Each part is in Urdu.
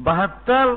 72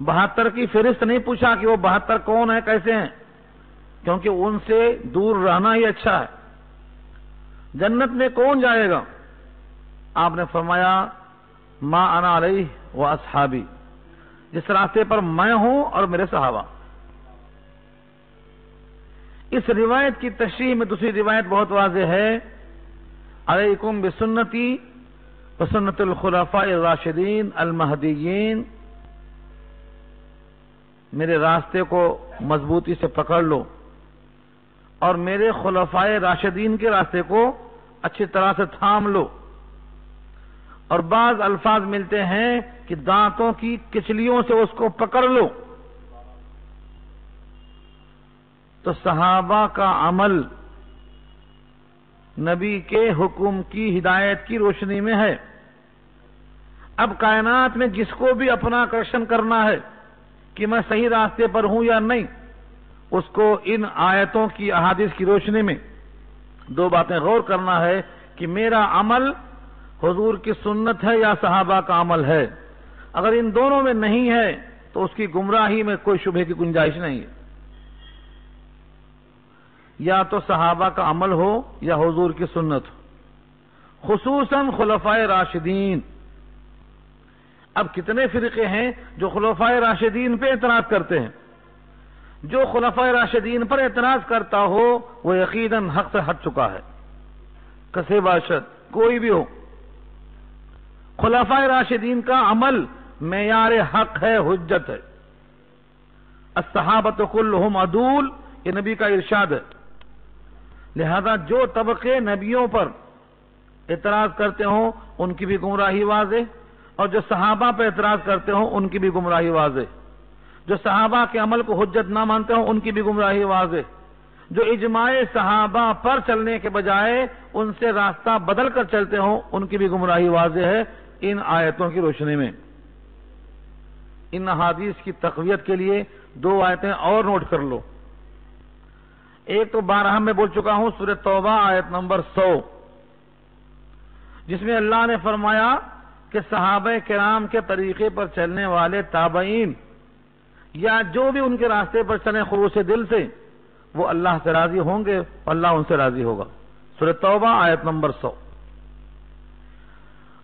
72 کی فہرست نہیں پوچھا کہ وہ 72 کون ہے، کیسے ہیں، کیونکہ ان سے دور رہنا ہی اچھا ہے۔ جنت میں کون جائے گا؟ آپ نے فرمایا ما انا علیہ و اصحابی، جس راستے پر میں ہوں اور میرے صحابہ۔ اس روایت کی تشریح میں دوسری روایت بہت واضح ہے، علیکم بسنتی وسنت الخلفاء الراشدین المہدیین، میرے راستے کو مضبوطی سے پکڑ لو اور میرے خلفائے راشدین کے راستے کو اچھی طرح سے تھام لو۔ اور بعض الفاظ ملتے ہیں کہ دانتوں کی کچلیوں سے اس کو پکڑ لو۔ تو صحابہ کا عمل نبی کے حکم کی ہدایت کی روشنی میں ہے۔ اب کائنات میں جس کو بھی اپنا کرشن کرنا ہے کہ میں صحیح راستے پر ہوں یا نہیں، اس کو ان آیتوں کی احادیث کی روشنی میں دو باتیں غور کرنا ہے کہ میرا عمل حضور کی سنت ہے یا صحابہ کا عمل ہے۔ اگر ان دونوں میں نہیں ہے تو اس کی گمراہی میں کوئی شبہ کی گنجائش نہیں ہے۔ یا تو صحابہ کا عمل ہو یا حضور کی سنت ہو، خصوصاً خلفائے راشدین۔ اب کتنے فرقے ہیں جو خلفائے راشدین پہ اعتراض کرتے ہیں؟ جو خلفائے راشدین پر اعتراض کرتا ہو وہ یقیناً حق سے ہٹ چکا ہے، کسے باشد کوئی بھی ہو۔ خلفائے راشدین کا عمل معیار حق ہے، حجت ہے۔ الصحابۃ کلھم عدول، یہ نبی کا ارشاد ہے۔ لہذا جو طبقے نبیوں پر اعتراض کرتے ہوں ان کی بھی گمراہی واضح، اور جو صحابہ پر اعتراض کرتے ہوں ان کی بھی گمراہی واضح، جو صحابہ کے عمل کو حجت نہ مانتے ہوں ان کی بھی گمراہی واضح، جو اجماع صحابہ پر چلنے کے بجائے ان سے راستہ بدل کر چلتے ہوں ان کی بھی گمراہی واضح ہے۔ ان آیتوں کی روشنی میں ان احادیث کی تقویت کے لیے دو آیتیں اور نوٹ کر لو۔ ایک تو بارہا میں بول چکا ہوں، سورہ توبہ آیت نمبر 100، جس میں اللہ نے فرمایا کہ صحابہ کرام کے طریقے پر چلنے والے تابعین یا جو بھی ان کے راستے پر چلیں خلوص دل سے، وہ اللہ سے راضی ہوں گے اور اللہ ان سے راضی ہوگا۔ سورہ توبہ آیت نمبر 100۔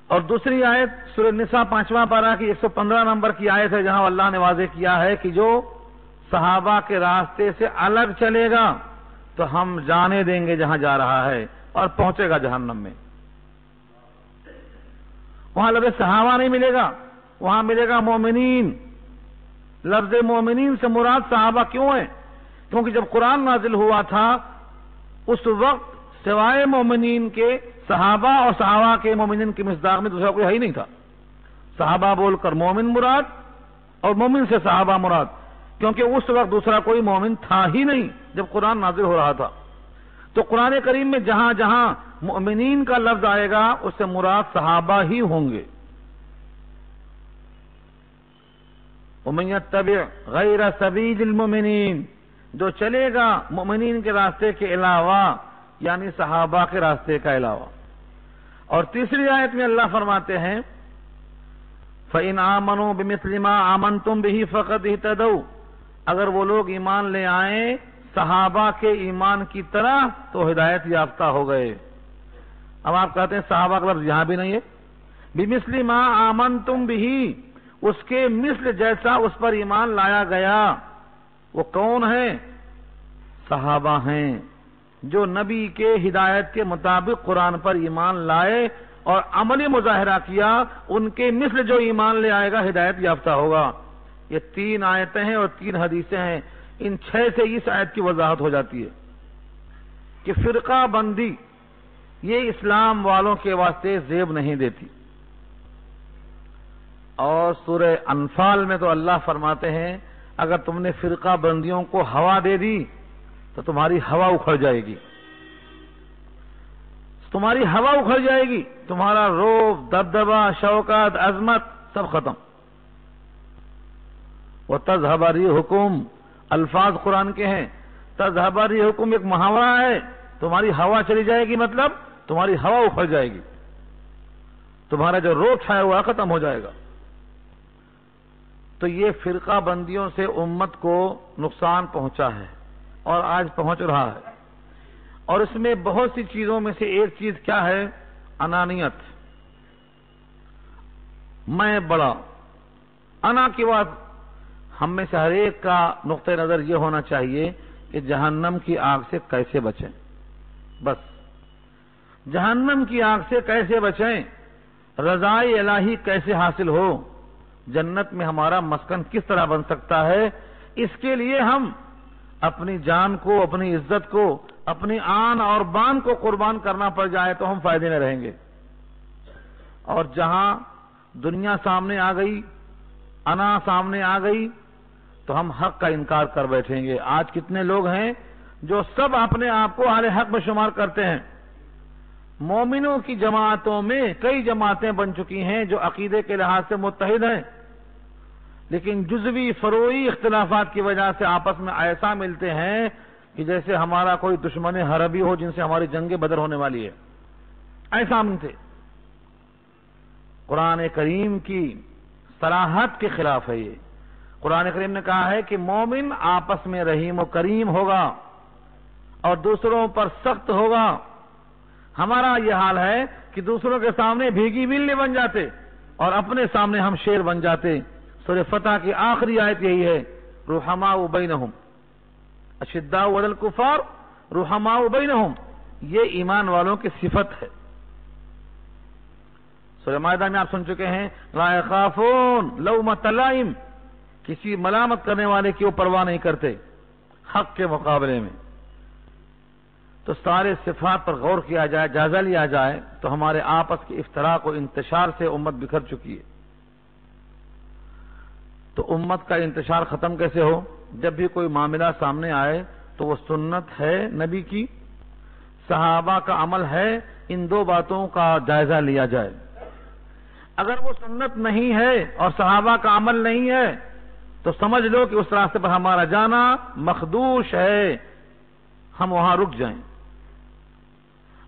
اور دوسری آیت سورہ نساء 5واں پارہ کی 115 نمبر کی آیت ہے، جہاں اللہ نے واضح کیا ہے کہ جو صحابہ کے راستے سے الگ چلے گا تو ہم جانے دیں گے جہاں جا رہا ہے اور پہنچے گا جہنم میں۔ وہاں لفظ صحابہ نہیں ملے گا، وہاں ملے گا مومنین۔ لفظ مومنین سے مراد صحابہ کیوں ہے؟ کیونکہ جب قرآن نازل ہوا تھا اس وقت سوائے مومنین کے صحابہ اور صحابہ کے مومنین کی مصداق میں دوسرا کوئی ہے ہی نہیں تھا۔ صحابہ بول کر مومن مراد اور مومن سے صحابہ مراد، کیونکہ اس وقت دوسرا کوئی مومن تھا ہی نہیں جب قرآن نازل ہو رہا تھا۔ تو قرآن کریم میں جہاں جہاں مومنین کا لفظ آئے گا اس سے مراد صحابہ ہی ہوں گے۔ وَمَن يَتَّبِعْ غَيْرَ سَبِيلِ الْمُؤْمِنِينَ، جو چلے گا مومنین کے راستے کے علاوہ یعنی صحابہ کے راستے کا علاوہ۔ اور تیسری آیت میں اللہ فرماتے ہیں فَإِنْ آمَنُوا بِمِثْلِ مَا آمَنْتُمْ بِهِ فَقَدْ اهْتَدَوْا، اگر وہ لوگ ایمان لے آئیں صحابہ کے ایمان کی طرح تو ہدایت یافتہ ہو گئے۔ اب آپ کہتے ہیں صحابہ کا لفظ یہاں بھی نہیں ہے، بِمِثْلِ مَا آمَنْتُمْ بِهِ، اس کے مثل جیسا اس پر ایمان لایا گیا۔ وہ کون ہیں؟ صحابہ ہیں جو نبی کے ہدایت کے مطابق قرآن پر ایمان لائے اور عملی مظاہرہ کیا، ان کے مثل جو ایمان لے آئے گا ہدایت یافتہ ہوگا۔ یہ 3 آیتیں ہیں اور 3 حدیثیں ہیں، ان 6 سے اس آیت کی وضاحت ہو جاتی ہے کہ فرقہ بندی یہ اسلام والوں کے واسطے زیب نہیں دیتی۔ اور سورہ انفال میں تو اللہ فرماتے ہیں اگر تم نے فرقہ بندیوں کو ہوا دے دی تو تمہاری ہوا اکھڑ جائے گی، تمہاری ہوا اکھڑ جائے گی، تمہارا روب، دبدبہ، شوکت، عظمت سب ختم۔ وَتَذْهَبَ رِيحُكُمْ، الفاظ قرآن کے ہیں۔ تَذْهَبَ رِيحُكُمْ ایک محاورہ ہے، تمہاری ہوا چلی جائے گی مطلب تمہاری ہوا اکھڑ جائے گی، تمہارا جو روب چھایا ہوا ختم ہو جائے گا۔ تو تو یہ فرقہ بندیوں سے امت کو نقصان پہنچا ہے اور آج پہنچ رہا ہے. اور اس میں بہت سی چیزوں میں سے ایک چیز کیا ہے؟ انانیت. میں بڑا. انا کی بات ہم میں سے ہر ایک کا نقطہ نظر یہ ہونا چاہیے کہ جہنم کی آگ سے کیسے بچیں. بس جہنم کی آگ سے کیسے بچیں، رضائے الہی کیسے حاصل ہو، جنت میں ہمارا مسکن کس طرح بن سکتا ہے، اس کے لیے ہم اپنی جان کو، اپنی عزت کو، اپنی آن اور بان کو قربان کرنا پڑ جائے تو ہم فائدے میں رہیں گے. اور جہاں دنیا سامنے آ گئی، انا سامنے آ گئی، تو ہم حق کا انکار کر بیٹھیں گے. آج کتنے لوگ ہیں جو سب اپنے آپ کو اہل حق میں شمار کرتے ہیں. مومنوں کی جماعتوں میں کئی جماعتیں بن چکی ہیں جو عقیدے کے لحاظ سے متحد ہیں، لیکن جزوی فروعی اختلافات کی وجہ سے آپس میں ایسا ملتے ہیں کہ جیسے ہمارا کوئی دشمن حربی ہو جن سے ہماری جنگ بدر ہونے والی ہے. ایسا ملتے. قرآن کریم کی صراحت کے خلاف ہے یہ. قرآن کریم نے کہا ہے کہ مومن آپس میں رحیم و کریم ہوگا اور دوسروں پر سخت ہوگا. ہمارا یہ حال ہے کہ دوسروں کے سامنے بھیگی بلی بن جاتے اور اپنے سامنے ہم شیر بن جاتے. سورہ فتح کی آخری آیت یہی ہے، رحماء بینہم اشداء علی الکفار رحماء بینہم. یہ ایمان والوں کی صفت ہے. سورہ مائدہ میں آپ سن چکے ہیں، لا یخافون لومۃ لائم، کسی ملامت کرنے والے کی وہ پرواہ نہیں کرتے حق کے مقابلے میں. تو سارے صفات پر غور کیا جائے، جائزہ لیا جائے تو ہمارے آپس کے افتراق و انتشار سے امت بکھر چکی ہے. تو امت کا انتشار ختم کیسے ہو؟ جب بھی کوئی معاملہ سامنے آئے تو وہ سنت ہے نبی کی، صحابہ کا عمل ہے، ان دو باتوں کا جائزہ لیا جائے. اگر وہ سنت نہیں ہے اور صحابہ کا عمل نہیں ہے تو سمجھ لو کہ اس راستے پر ہمارا جانا مخدوش ہے، ہم وہاں رک جائیں.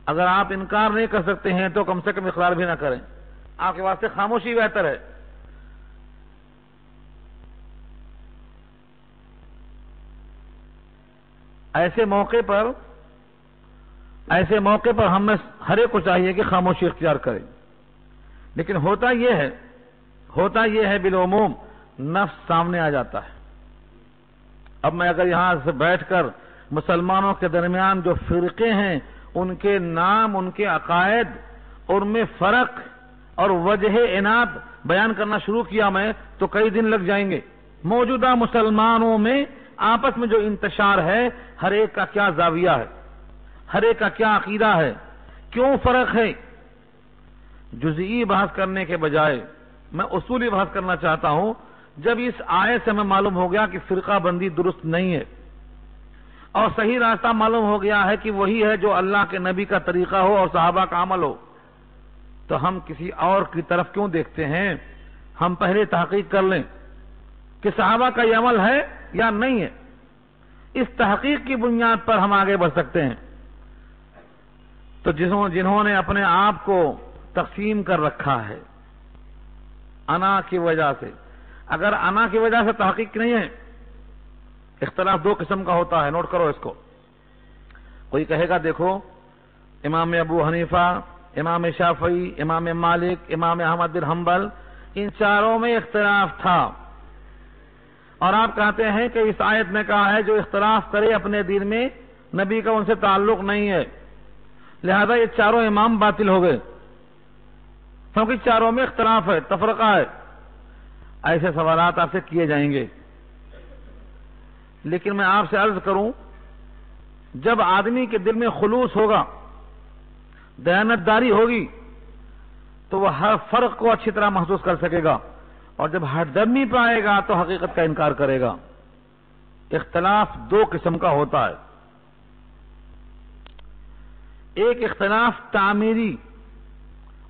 اگر آپ انکار نہیں کر سکتے ہیں تو کم سے کم اقرار بھی نہ کریں. آپ کے واسطے خاموشی بہتر ہے. ایسے موقع پر ہم میں ہر ایک کو چاہیے کہ خاموشی اختیار کریں. لیکن ہوتا یہ ہے بالعموم نفس سامنے آ جاتا ہے. اب میں اگر یہاں سے بیٹھ کر مسلمانوں کے درمیان جو فرقے ہیں ان کے نام، ان کے عقائد اور ان میں فرق اور وجہ عناد بیان کرنا شروع کیا میں تو کئی دن لگ جائیں گے. موجودہ مسلمانوں میں آپس میں جو انتشار ہے، ہر ایک کا کیا زاویہ ہے، ہر ایک کا کیا عقیدہ ہے، کیوں فرق ہے. جزئی بحث کرنے کے بجائے میں اصولی بحث کرنا چاہتا ہوں. جب اس آیت سے ہمیں معلوم ہو گیا کہ فرقہ بندی درست نہیں ہے اور صحیح راستہ معلوم ہو گیا ہے کہ وہی ہے جو اللہ کے نبی کا طریقہ ہو اور صحابہ کا عمل ہو، تو ہم کسی اور کی طرف کیوں دیکھتے ہیں؟ ہم پہلے تحقیق کر لیں کہ صحابہ کا یہ عمل ہے یا نہیں ہے. اس تحقیق کی بنیاد پر ہم آگے بڑھ سکتے ہیں. تو جنہوں نے اپنے آپ کو تقسیم کر رکھا ہے انا کی وجہ سے، اگر انا کی وجہ سے تحقیق نہیں ہے، اختلاف دو قسم کا ہوتا ہے، نوٹ کرو اس کو. کوئی کہے گا دیکھو امام ابو حنیفہ، امام شافعی، امام مالک، امام احمد بن حنبل، ان چاروں میں اختلاف تھا، اور آپ کہتے ہیں کہ اس آیت میں کہا ہے جو اختلاف کرے اپنے دین میں نبی کا ان سے تعلق نہیں ہے، لہذا یہ چاروں امام باطل ہو گئے کیونکہ چاروں میں اختلاف ہے، تفرقہ ہے. ایسے سوالات آپ سے کیے جائیں گے. لیکن میں آپ سے عرض کروں، جب آدمی کے دل میں خلوص ہوگا، دیانتداری ہوگی، تو وہ ہر فرق کو اچھی طرح محسوس کر سکے گا، اور جب ہٹ درمی پہ آئے گا تو حقیقت کا انکار کرے گا. اختلاف دو قسم کا ہوتا ہے، ایک اختلاف تعمیری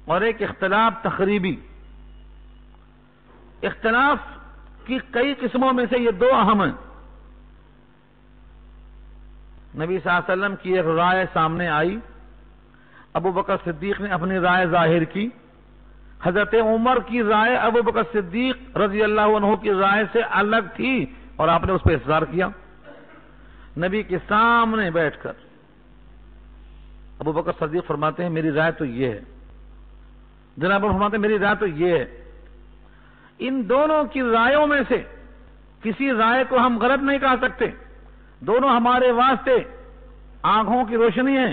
اور ایک اختلاف تخریبی. اختلاف کی کئی قسموں میں سے یہ دو اہم ہیں. نبی صلی اللہ علیہ وسلم کی ایک رائے سامنے آئی، ابو بکر صدیق نے اپنی رائے ظاہر کی، حضرت عمر کی رائے ابو بکر صدیق رضی اللہ عنہ کی رائے سے الگ تھی اور آپ نے اس پہ اصرار کیا. نبی کے سامنے بیٹھ کر ابو بکر صدیق فرماتے ہیں میری رائے تو یہ ہے، جناب فرماتے ہیں میری رائے تو یہ ہے. ان دونوں کی رائےوں میں سے کسی رائے کو ہم غلط نہیں کہہ سکتے، دونوں ہمارے واسطے آنکھوں کی روشنی ہے،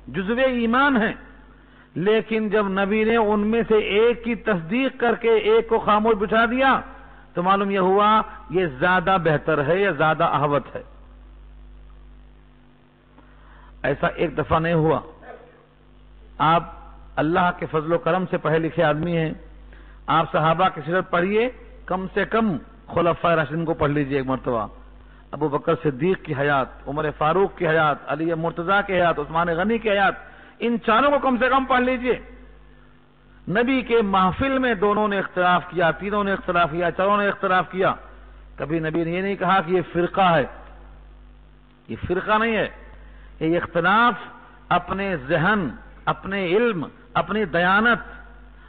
جزو ایمان ہے. لیکن جب نبی نے ان میں سے ایک کی تصدیق کر کے ایک کو خاموش بٹھا دیا تو معلوم یہ ہوا یہ زیادہ بہتر ہے یا زیادہ احوط ہے. ایسا ایک دفعہ نہیں ہوا. آپ اللہ کے فضل و کرم سے پڑھے لکھے آدمی ہیں، آپ صحابہ کی سیرت پڑھیے، کم سے کم خلفائے راشدین کو پڑھ لیجئے ایک مرتبہ. ابو بکر صدیق کی حیات، عمر فاروق کی حیات، علی مرتضیٰ کی حیات، عثمان غنی کی حیات، ان چاروں کو کم سے کم پڑھ لیجئے. نبی کے محفل میں دونوں نے اختلاف کیا، تینوں نے اختلاف کیا، چاروں نے اختلاف کیا. کبھی نبی نے یہ نہیں کہا کہ یہ فرقہ ہے، یہ فرقہ نہیں ہے. یہ اختلاف اپنے ذہن، اپنے علم، اپنی دیانت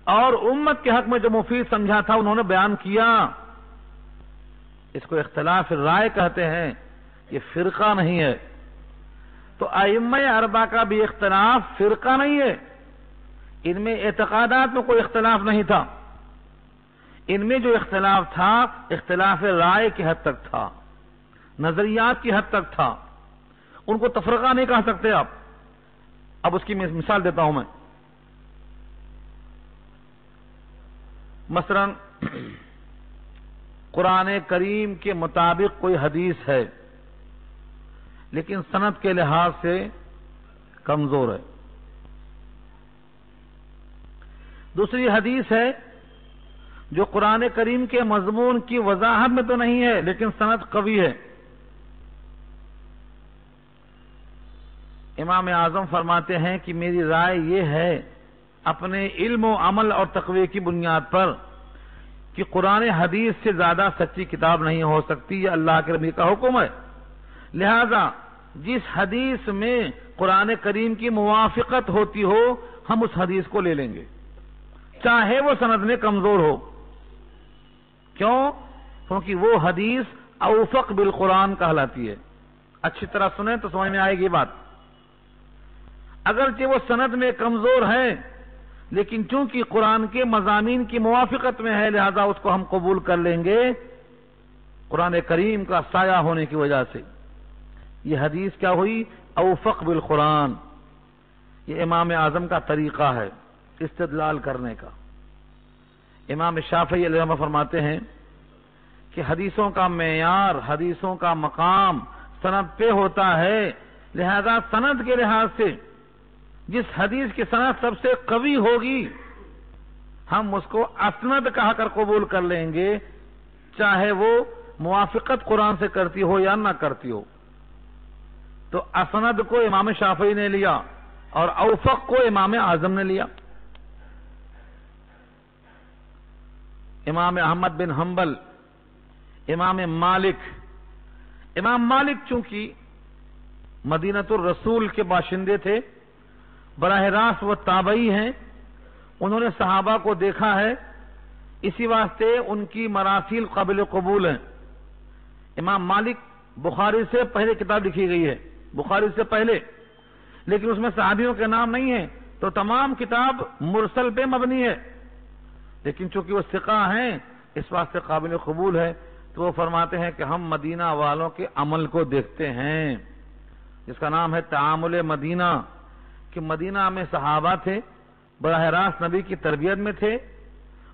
اور امت کے حق میں جو مفید سمجھا تھا انہوں نے بیان کیا. اس کو اختلاف رائے کہتے ہیں، یہ فرقہ نہیں ہے. تو ائمہ اربعہ کا بھی اختلاف فرقہ نہیں ہے. ان میں اعتقادات میں کوئی اختلاف نہیں تھا، ان میں جو اختلاف تھا اختلاف رائے کی حد تک تھا، نظریات کی حد تک تھا. ان کو تفرقہ نہیں کہہ سکتے آپ. اب اس کی مثال دیتا ہوں میں. مثلا قرآن کریم کے مطابق کوئی حدیث ہے لیکن سند کے لحاظ سے کمزور ہے. دوسری حدیث ہے جو قرآن کریم کے مضمون کی وضاحت میں تو نہیں ہے لیکن سند قوی ہے. امام اعظم فرماتے ہیں کہ میری رائے یہ ہے اپنے علم و عمل اور تقوی کی بنیاد پر کہ قرآن حدیث سے زیادہ سچی کتاب نہیں ہو سکتی، یہ اللہ کے نبی کا حکم ہے. لہذا جس حدیث میں قرآن کریم کی موافقت ہوتی ہو ہم اس حدیث کو لے لیں گے چاہے وہ سند میں کمزور ہو. کیوں؟ کیونکہ وہ حدیث اوفق بالقرآن کہلاتی ہے. اچھی طرح سنیں تو سمجھ میں آئے گی بات. اگرچہ وہ سند میں کمزور ہے لیکن چونکہ قرآن کے مضامین کی موافقت میں ہے لہذا اس کو ہم قبول کر لیں گے قرآن کریم کا سایہ ہونے کی وجہ سے. یہ حدیث کیا ہوئی؟ اوفق بالقرآن. یہ امام اعظم کا طریقہ ہے استدلال کرنے کا. امام شافعی علیہ الرحمہ فرماتے ہیں کہ حدیثوں کا معیار، حدیثوں کا مقام سند پہ ہوتا ہے، لہذا سند کے لحاظ سے جس حدیث کی سند سب سے قوی ہوگی ہم اس کو اسند کہا کر قبول کر لیں گے چاہے وہ موافقت قرآن سے کرتی ہو یا نہ کرتی ہو. تو اسند کو امام شافعی نے لیا اور اوفق کو امام اعظم نے لیا. امام احمد بن حنبل، امام مالک چونکہ مدینۃ الرسول کے باشندے تھے، براہ راست وہ تابعی ہیں، انہوں نے صحابہ کو دیکھا ہے، اسی واسطے ان کی مراسیل قابل قبول ہیں. امام مالک بخاری سے پہلے کتاب لکھی گئی ہے، بخاری سے پہلے، لیکن اس میں صحابیوں کے نام نہیں ہیں تو تمام کتاب مرسل پہ مبنی ہے. لیکن چونکہ وہ ثقہ ہیں اس واسطے قابل قبول ہے. تو وہ فرماتے ہیں کہ ہم مدینہ والوں کے عمل کو دیکھتے ہیں جس کا نام ہے تعامل مدینہ، کہ مدینہ میں صحابہ تھے، براہ راست نبی کی تربیت میں تھے،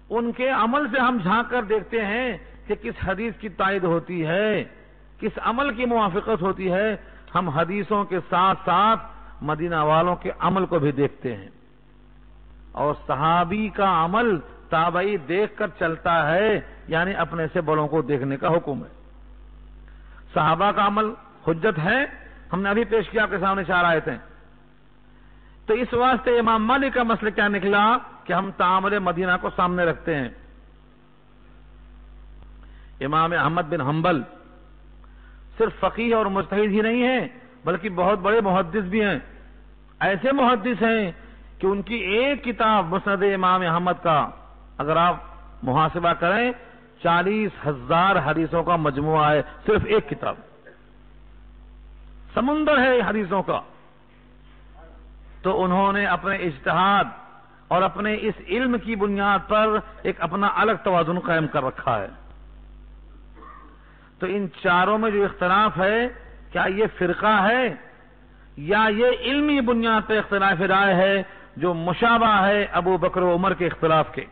ان کے عمل سے ہم جھانک کر دیکھتے ہیں کہ کس حدیث کی تائید ہوتی ہے، کس عمل کی موافقت ہوتی ہے. ہم حدیثوں کے ساتھ ساتھ مدینہ والوں کے عمل کو بھی دیکھتے ہیں. اور صحابی کا عمل تابعی دیکھ کر چلتا ہے، یعنی اپنے سے بڑوں کو دیکھنے کا حکم ہے. صحابہ کا عمل حجت ہے، ہم نے ابھی پیش کیا آپ کے سامنے 4 آیتیں. تو اس واسطے امام مالک کا مسئلہ کیا نکلا کہ ہم تعامل مدینہ کو سامنے رکھتے ہیں. امام احمد بن حنبل صرف فقیہ اور مجتہد ہی نہیں ہیں بلکہ بہت بڑے محدث بھی ہیں. ایسے محدث ہیں کہ ان کی ایک کتاب مسند امام احمد کا اگر آپ محاسبہ کریں 40,000 حدیثوں کا مجموعہ ہے، صرف ایک کتاب، سمندر ہے حدیثوں کا۔ تو انہوں نے اپنے اجتہاد اور اپنے اس علم کی بنیاد پر ایک اپنا الگ توازن قائم کر رکھا ہے۔ تو ان چاروں میں جو اختلاف ہے، کیا یہ فرقہ ہے یا یہ علمی بنیاد پر اختلاف رائے ہے جو مشابہ ہے ابو بکر و عمر کے اختلاف کے؟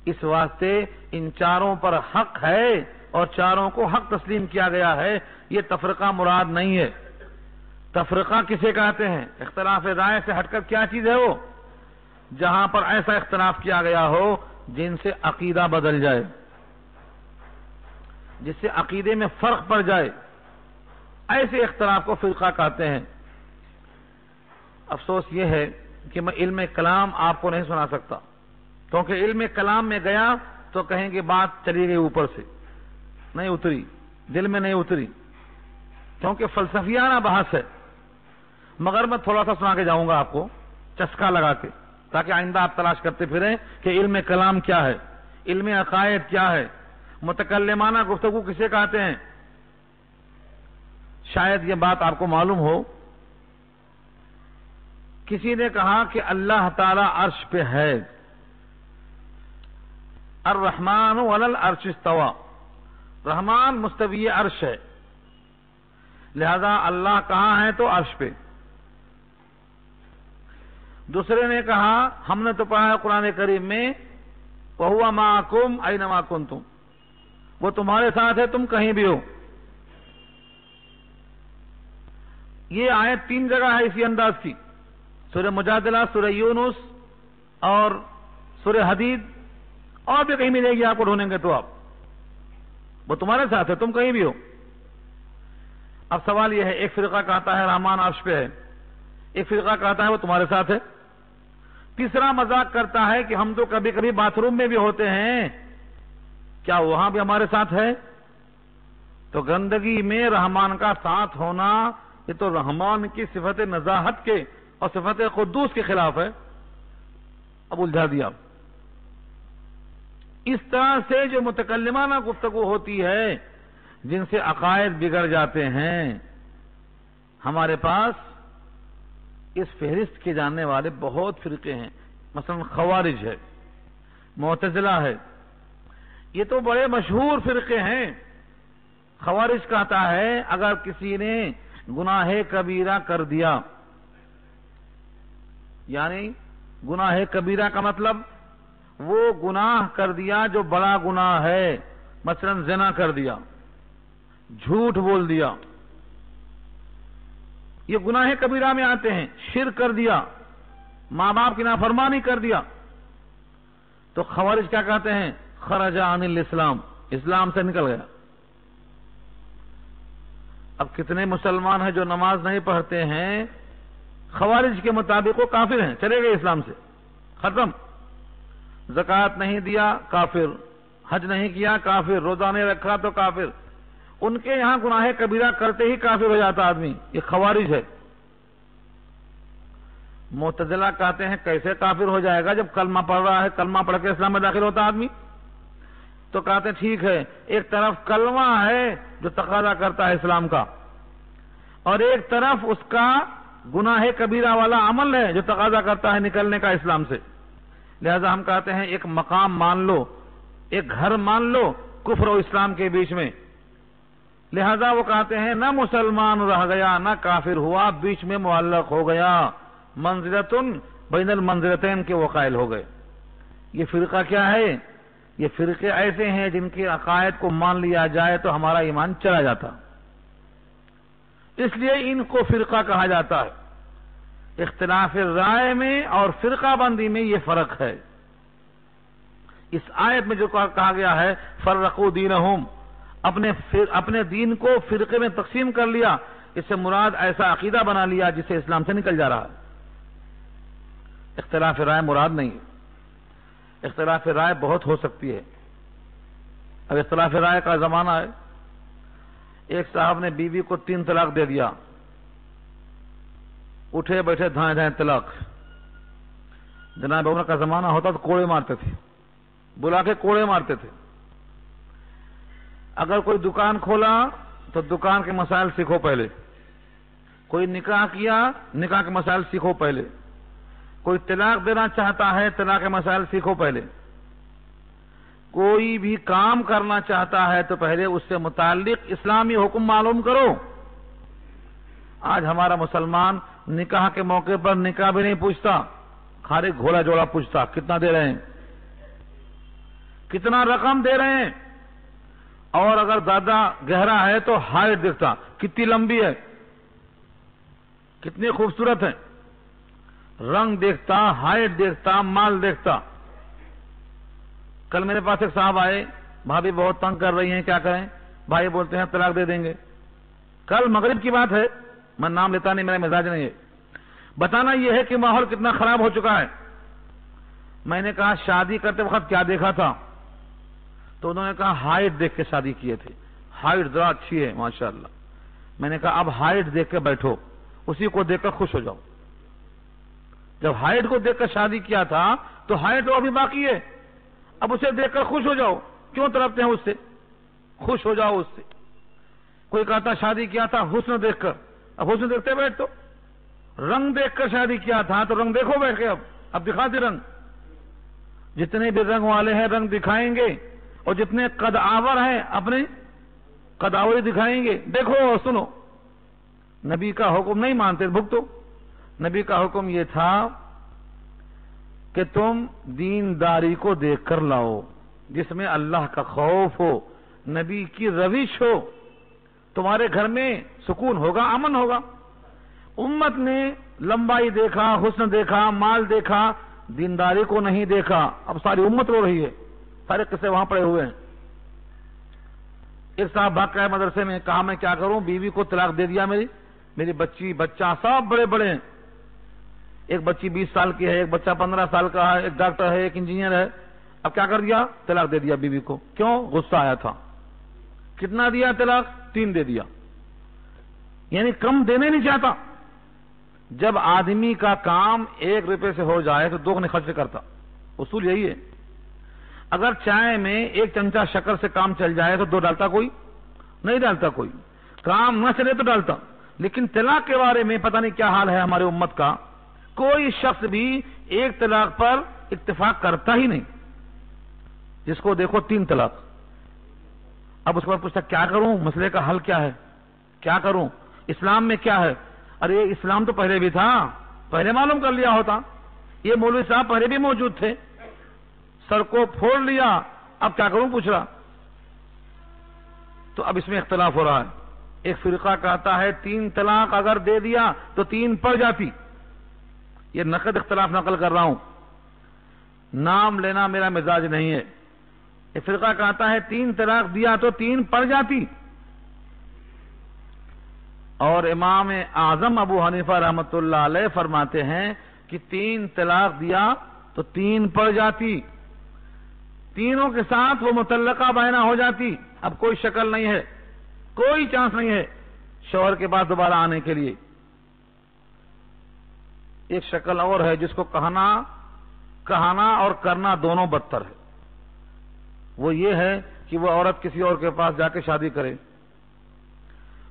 اس واسطے ان چاروں پر حق ہے اور چاروں کو حق تسلیم کیا گیا ہے، یہ تفرقہ مراد نہیں ہے۔ تفرقہ کسے کہتے ہیں؟ اختلاف رائے سے ہٹ کر کیا چیز ہے وہ؟ جہاں پر ایسا اختلاف کیا گیا ہو جن سے عقیدہ بدل جائے، جس سے عقیدے میں فرق پڑ جائے، ایسے اختلاف کو فرقہ کہتے ہیں۔ افسوس یہ ہے کہ میں علم کلام آپ کو نہیں سنا سکتا، کیونکہ علم کلام میں گیا تو کہیں گے بات چلی گئی اوپر سے، نہیں اتری، دل میں نہیں اتری، کیونکہ فلسفیانہ بحث ہے۔ مگر میں تھوڑا سا سنا کے جاؤں گا آپ کو چسکا لگا کے، تاکہ آئندہ آپ تلاش کرتے پھریں کہ علم کلام کیا ہے، علم عقائد کیا ہے، متکلمانہ گفتگو کسے کہتے ہیں۔ شاید یہ بات آپ کو معلوم ہو، کسی نے کہا کہ اللہ تعالی عرش پہ ہے، الرحمن علی العرش استوى، رحمان مستوی عرش ہے، لہذا اللہ کہاں ہے تو عرش پہ۔ دوسرے نے کہا ہم نے تو پڑھا ہے قرآن کریم میں وَهُوَ مَعَكُمْ أَيْنَمَا كُنْتُمْ، وہ تمہارے ساتھ ہے تم کہیں بھی ہو۔ یہ آیت 3 جگہ ہے اسی انداز کی، سورہ مجادلہ، سورہ یونس اور سورہ حدید، اور بھی کہیں ملے گی آپ کو ڈھونڈیں گے تو آپ، وہ تمہارے ساتھ ہے تم کہیں بھی ہو۔ اب سوال یہ ہے، ایک فرقہ کہتا ہے رحمان عرش پہ ہے، ایک فرقہ کہتا ہے وہ تمہارے ساتھ ہے، تیسرا مذاق کرتا ہے کہ ہم تو کبھی کبھی باتھ روم میں بھی ہوتے ہیں، کیا وہاں بھی ہمارے ساتھ ہے؟ تو گندگی میں رحمان کا ساتھ ہونا یہ تو رحمان کی صفت نزاہت کے اور صفت قدوس کے خلاف ہے۔ اب الجھا دیا۔ اس طرح سے جو متکلمانہ گفتگو ہوتی ہے جن سے عقائد بگڑ جاتے ہیں، ہمارے پاس اس فہرست کے جاننے والے بہت فرقے ہیں، مثلا خوارج ہے، معتزلہ ہے، یہ تو بڑے مشہور فرقے ہیں۔ خوارج کہتا ہے اگر کسی نے گناہ کبیرہ کر دیا، یعنی گناہ کبیرہ کا مطلب وہ گناہ کر دیا جو بڑا گناہ ہے، مثلا زنا کر دیا، جھوٹ بول دیا، یہ گناہ کبیرہ میں آتے ہیں، شرک کر دیا، ماں باپ کی نافرمانی کر دیا، تو خوارج کیا کہتے ہیں؟ خرج عن الاسلام، اسلام سے نکل گیا۔ اب کتنے مسلمان ہیں جو نماز نہیں پڑھتے ہیں، خوارج کے مطابق وہ کافر ہیں، چلے گئے اسلام سے، ختم۔ زکوٰۃ نہیں دیا کافر، حج نہیں کیا کافر، روزہ نہیں رکھا تو کافر۔ ان کے یہاں گناہ کبیرہ کرتے ہی کافر ہو جاتا آدمی، یہ خوارج ہے۔ معتزلہ کہتے ہیں کیسے کافر ہو جائے گا جب کلمہ پڑھ رہا ہے، کلمہ پڑھ کے اسلام میں داخل ہوتا آدمی؟ تو کہتے ہیں ٹھیک ہے، ایک طرف کلمہ ہے جو تقاضا کرتا ہے اسلام کا، اور ایک طرف اس کا گناہ کبیرہ والا عمل ہے جو تقاضا کرتا ہے نکلنے کا اسلام سے۔ لہذا ہم کہتے ہیں ایک مقام مان لو، ایک گھر مان لو کفر و اسلام کے بیچ میں۔ لہذا وہ کہتے ہیں نہ مسلمان رہ گیا نہ کافر ہوا، بیچ میں معلق ہو گیا، منزلتن بین المنزلتین کے وہ قائل ہو گئے۔ یہ فرقہ کیا ہے؟ یہ فرقے ایسے ہیں جن کے عقائد کو مان لیا جائے تو ہمارا ایمان چلا جاتا، اس لیے ان کو فرقہ کہا جاتا ہے۔ اختلاف رائے میں اور فرقہ بندی میں یہ فرق ہے۔ اس آیت میں جو کہا گیا ہے فرقوا دینہم، اپنے دین کو فرقے میں تقسیم کر لیا، اس سے مراد ایسا عقیدہ بنا لیا جسے اسلام سے نکل جا رہا ہے۔ اختلاف رائے مراد نہیں ہے۔ اختلاف رائے بہت ہو سکتی ہے۔ اب اختلاف رائے کا زمانہ ہے، ایک صاحب نے بیوی کو 3 طلاق دے دیا، اٹھے بیٹھے دھائیں دھائیں طلاق، جناب عمر کا زمانہ ہوتا تو کوڑے مارتے تھے، بلا کے کوڑے مارتے تھے۔ اگر کوئی دکان کھولا تو دکان کے مسائل سیکھو پہلے، کوئی نکاح کیا نکاح کے مسائل سیکھو پہلے، کوئی طلاق دینا چاہتا ہے طلاق کے مسائل سیکھو پہلے، کوئی بھی کام کرنا چاہتا ہے تو پہلے اس سے متعلق اسلامی حکم معلوم کرو۔ آج ہمارا مسلمان نکاح کے موقع پر نکاح بھی نہیں پوچھتا، خالی گھوڑا جوڑا پوچھتا، کتنا دے رہے ہیں، کتنا رقم دے رہے ہیں، اور اگر زیادہ گہرا ہے تو ہائٹ دیکھتا، کتنی لمبی ہے، کتنی خوبصورت ہے، رنگ دیکھتا، ہائٹ دیکھتا، مال دیکھتا۔ کل میرے پاس ایک صاحب آئے، بھابھی بہت تنگ کر رہی ہیں، کیا کریں؟ بھائی بولتے ہیں طلاق دے دیں گے۔ کل مغرب کی بات ہے، میں نام لیتا نہیں، میرا مزاج نہیں ہے، بتانا یہ ہے کہ ماحول کتنا خراب ہو چکا ہے۔ میں نے کہا شادی کرتے وقت کیا دیکھا تھا؟ تو انہوں نے کہا ہائٹ دیکھ کے شادی کیے تھے، ہائٹ ذرا اچھی ہے ماشاءاللہ۔ میں نے کہا اب ہائٹ دیکھ کے بیٹھو، اسی کو دیکھ کر خوش ہو جاؤ۔ جب ہائٹ کو دیکھ کر شادی کیا تھا تو ہائٹ ابھی باقی ہے، اب اسے دیکھ کر خوش ہو جاؤ، کیوں تڑپتے ہیں اس سے؟ خوش ہو جاؤ اس سے۔ کوئی کہتا شادی کیا تھا حسن دیکھ کر، اب حسن دیکھتے بیٹھ تو، رنگ دیکھ کر شادی کیا تھا تو رنگ دیکھو بیٹھ کے، اب دکھاتے رنگ، جتنے بھی رنگ والے ہیں رنگ دکھائیں گے، اور جتنے قد آور ہیں اپنے قد آوری دکھائیں گے، دیکھو اور سنو۔ نبی کا حکم نہیں مانتے بھگتو۔ نبی کا حکم یہ تھا کہ تم دینداری کو دیکھ کر لاؤ، جس میں اللہ کا خوف ہو، نبی کی روش ہو، تمہارے گھر میں سکون ہوگا، امن ہوگا۔ امت نے لمبائی دیکھا، حسن دیکھا، مال دیکھا، دینداری کو نہیں دیکھا، اب ساری امت رو رہی ہے، سارے قصے وہاں پڑے ہوئے ہیں۔ ایک صاحب بھاگ کے مدرسے میں، کہا میں کیا کروں، بیوی کو طلاق دے دیا، میری بچی بچہ سب بڑے بڑے ہیں، ایک بچی 20 سال کی ہے، ایک بچہ 15 سال کا ہے، ایک ڈاکٹر ہے، ایک انجینئر ہے، اب کیا کر دیا؟ طلاق دے دیا بیوی کو۔ کیوں؟ غصہ آیا تھا۔ کتنا دیا طلاق؟ 3 دے دیا، یعنی کم دینے نہیں چاہتا۔ جب آدمی کا کام 1 روپے سے ہو جائے تو 2 گنے خرچ کرتا، اصول یہی ہے۔ اگر چائے میں 1 چمچہ شکر سے کام چل جائے تو 2 ڈالتا کوئی؟ نہیں ڈالتا کوئی، کام نہ چلے تو ڈالتا۔ لیکن طلاق کے بارے میں پتہ نہیں کیا حال ہے ہمارے امت کا، کوئی شخص بھی 1 طلاق پر اتفاق کرتا ہی نہیں، جس کو دیکھو 3 طلاق۔ اب اس کے بعد پوچھتا کیا کروں، مسئلے کا حل کیا ہے، کیا کروں، اسلام میں کیا ہے؟ ارے اسلام تو پہلے بھی تھا، پہلے معلوم کر لیا ہوتا، یہ مولوی صاحب پہلے بھی موجود تھے، سر کو پھوڑ لیا، اب کیا کروں پوچھ رہا۔ تو اب اس میں اختلاف ہو رہا ہے۔ ایک فرقہ کہتا ہے 3 طلاق اگر دے دیا تو 3 پڑ جاتی، یہ نقد اختلاف نقل کر رہا ہوں، نام لینا میرا مزاج نہیں ہے۔ ایک فرقہ کہتا ہے 3 طلاق دیا تو 3 پڑ جاتی، اور امام اعظم ابو حنیفہ رحمۃ اللہ علیہ فرماتے ہیں کہ 3 طلاق دیا تو 3 پڑ جاتی، تینوں کے ساتھ وہ مطلقہ بائنہ ہو جاتی، اب کوئی شکل نہیں ہے، کوئی چانس نہیں ہے شوہر کے بعد دوبارہ آنے کے لیے۔ ایک شکل اور ہے جس کو کہانا اور کرنا دونوں بدتر ہے، وہ یہ ہے کہ وہ عورت کسی اور کے پاس جا کے شادی کرے،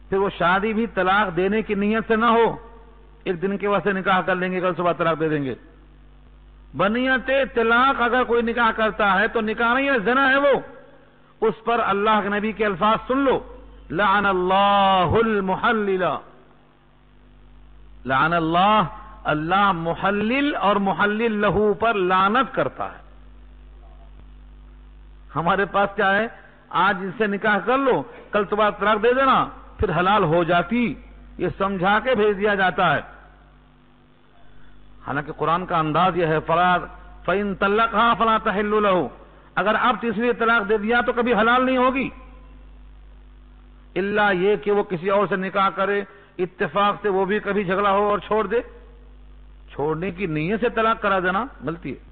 پھر وہ شادی بھی طلاق دینے کی نیت سے نہ ہو، ایک دن کے واسطے نکاح کر لیں گے، کل صبح طلاق دے دیں گے۔ بنیت طلاق اگر کوئی نکاح کرتا ہے تو نکاح نہیں ہے، زنا ہے وہ، اس پر اللہ کے نبی کے الفاظ سن لو، لعن اللہ المحلل، لعن اللہ، اللہ محلل اور محلل لہو پر لعنت کرتا ہے۔ ہمارے پاس کیا ہے، آج ان سے نکاح کر لو، کل صبح طلاق دے دینا، پھر حلال ہو جاتی، یہ سمجھا کے بھیج دیا جاتا ہے۔ حالانکہ قرآن کا انداز یہ ہے فَإِن طَلَّقْهَا فَلَا تَحِلُّ لَهُ، اگر اب تیسری طلاق دے دیا تو کبھی حلال نہیں ہوگی، الا یہ کہ وہ کسی اور سے نکاح کرے اتفاق سے، وہ بھی کبھی جھگڑا ہو اور چھوڑ دے، چھوڑنے کی نیت سے طلاق کرا دینا ملتی ہے،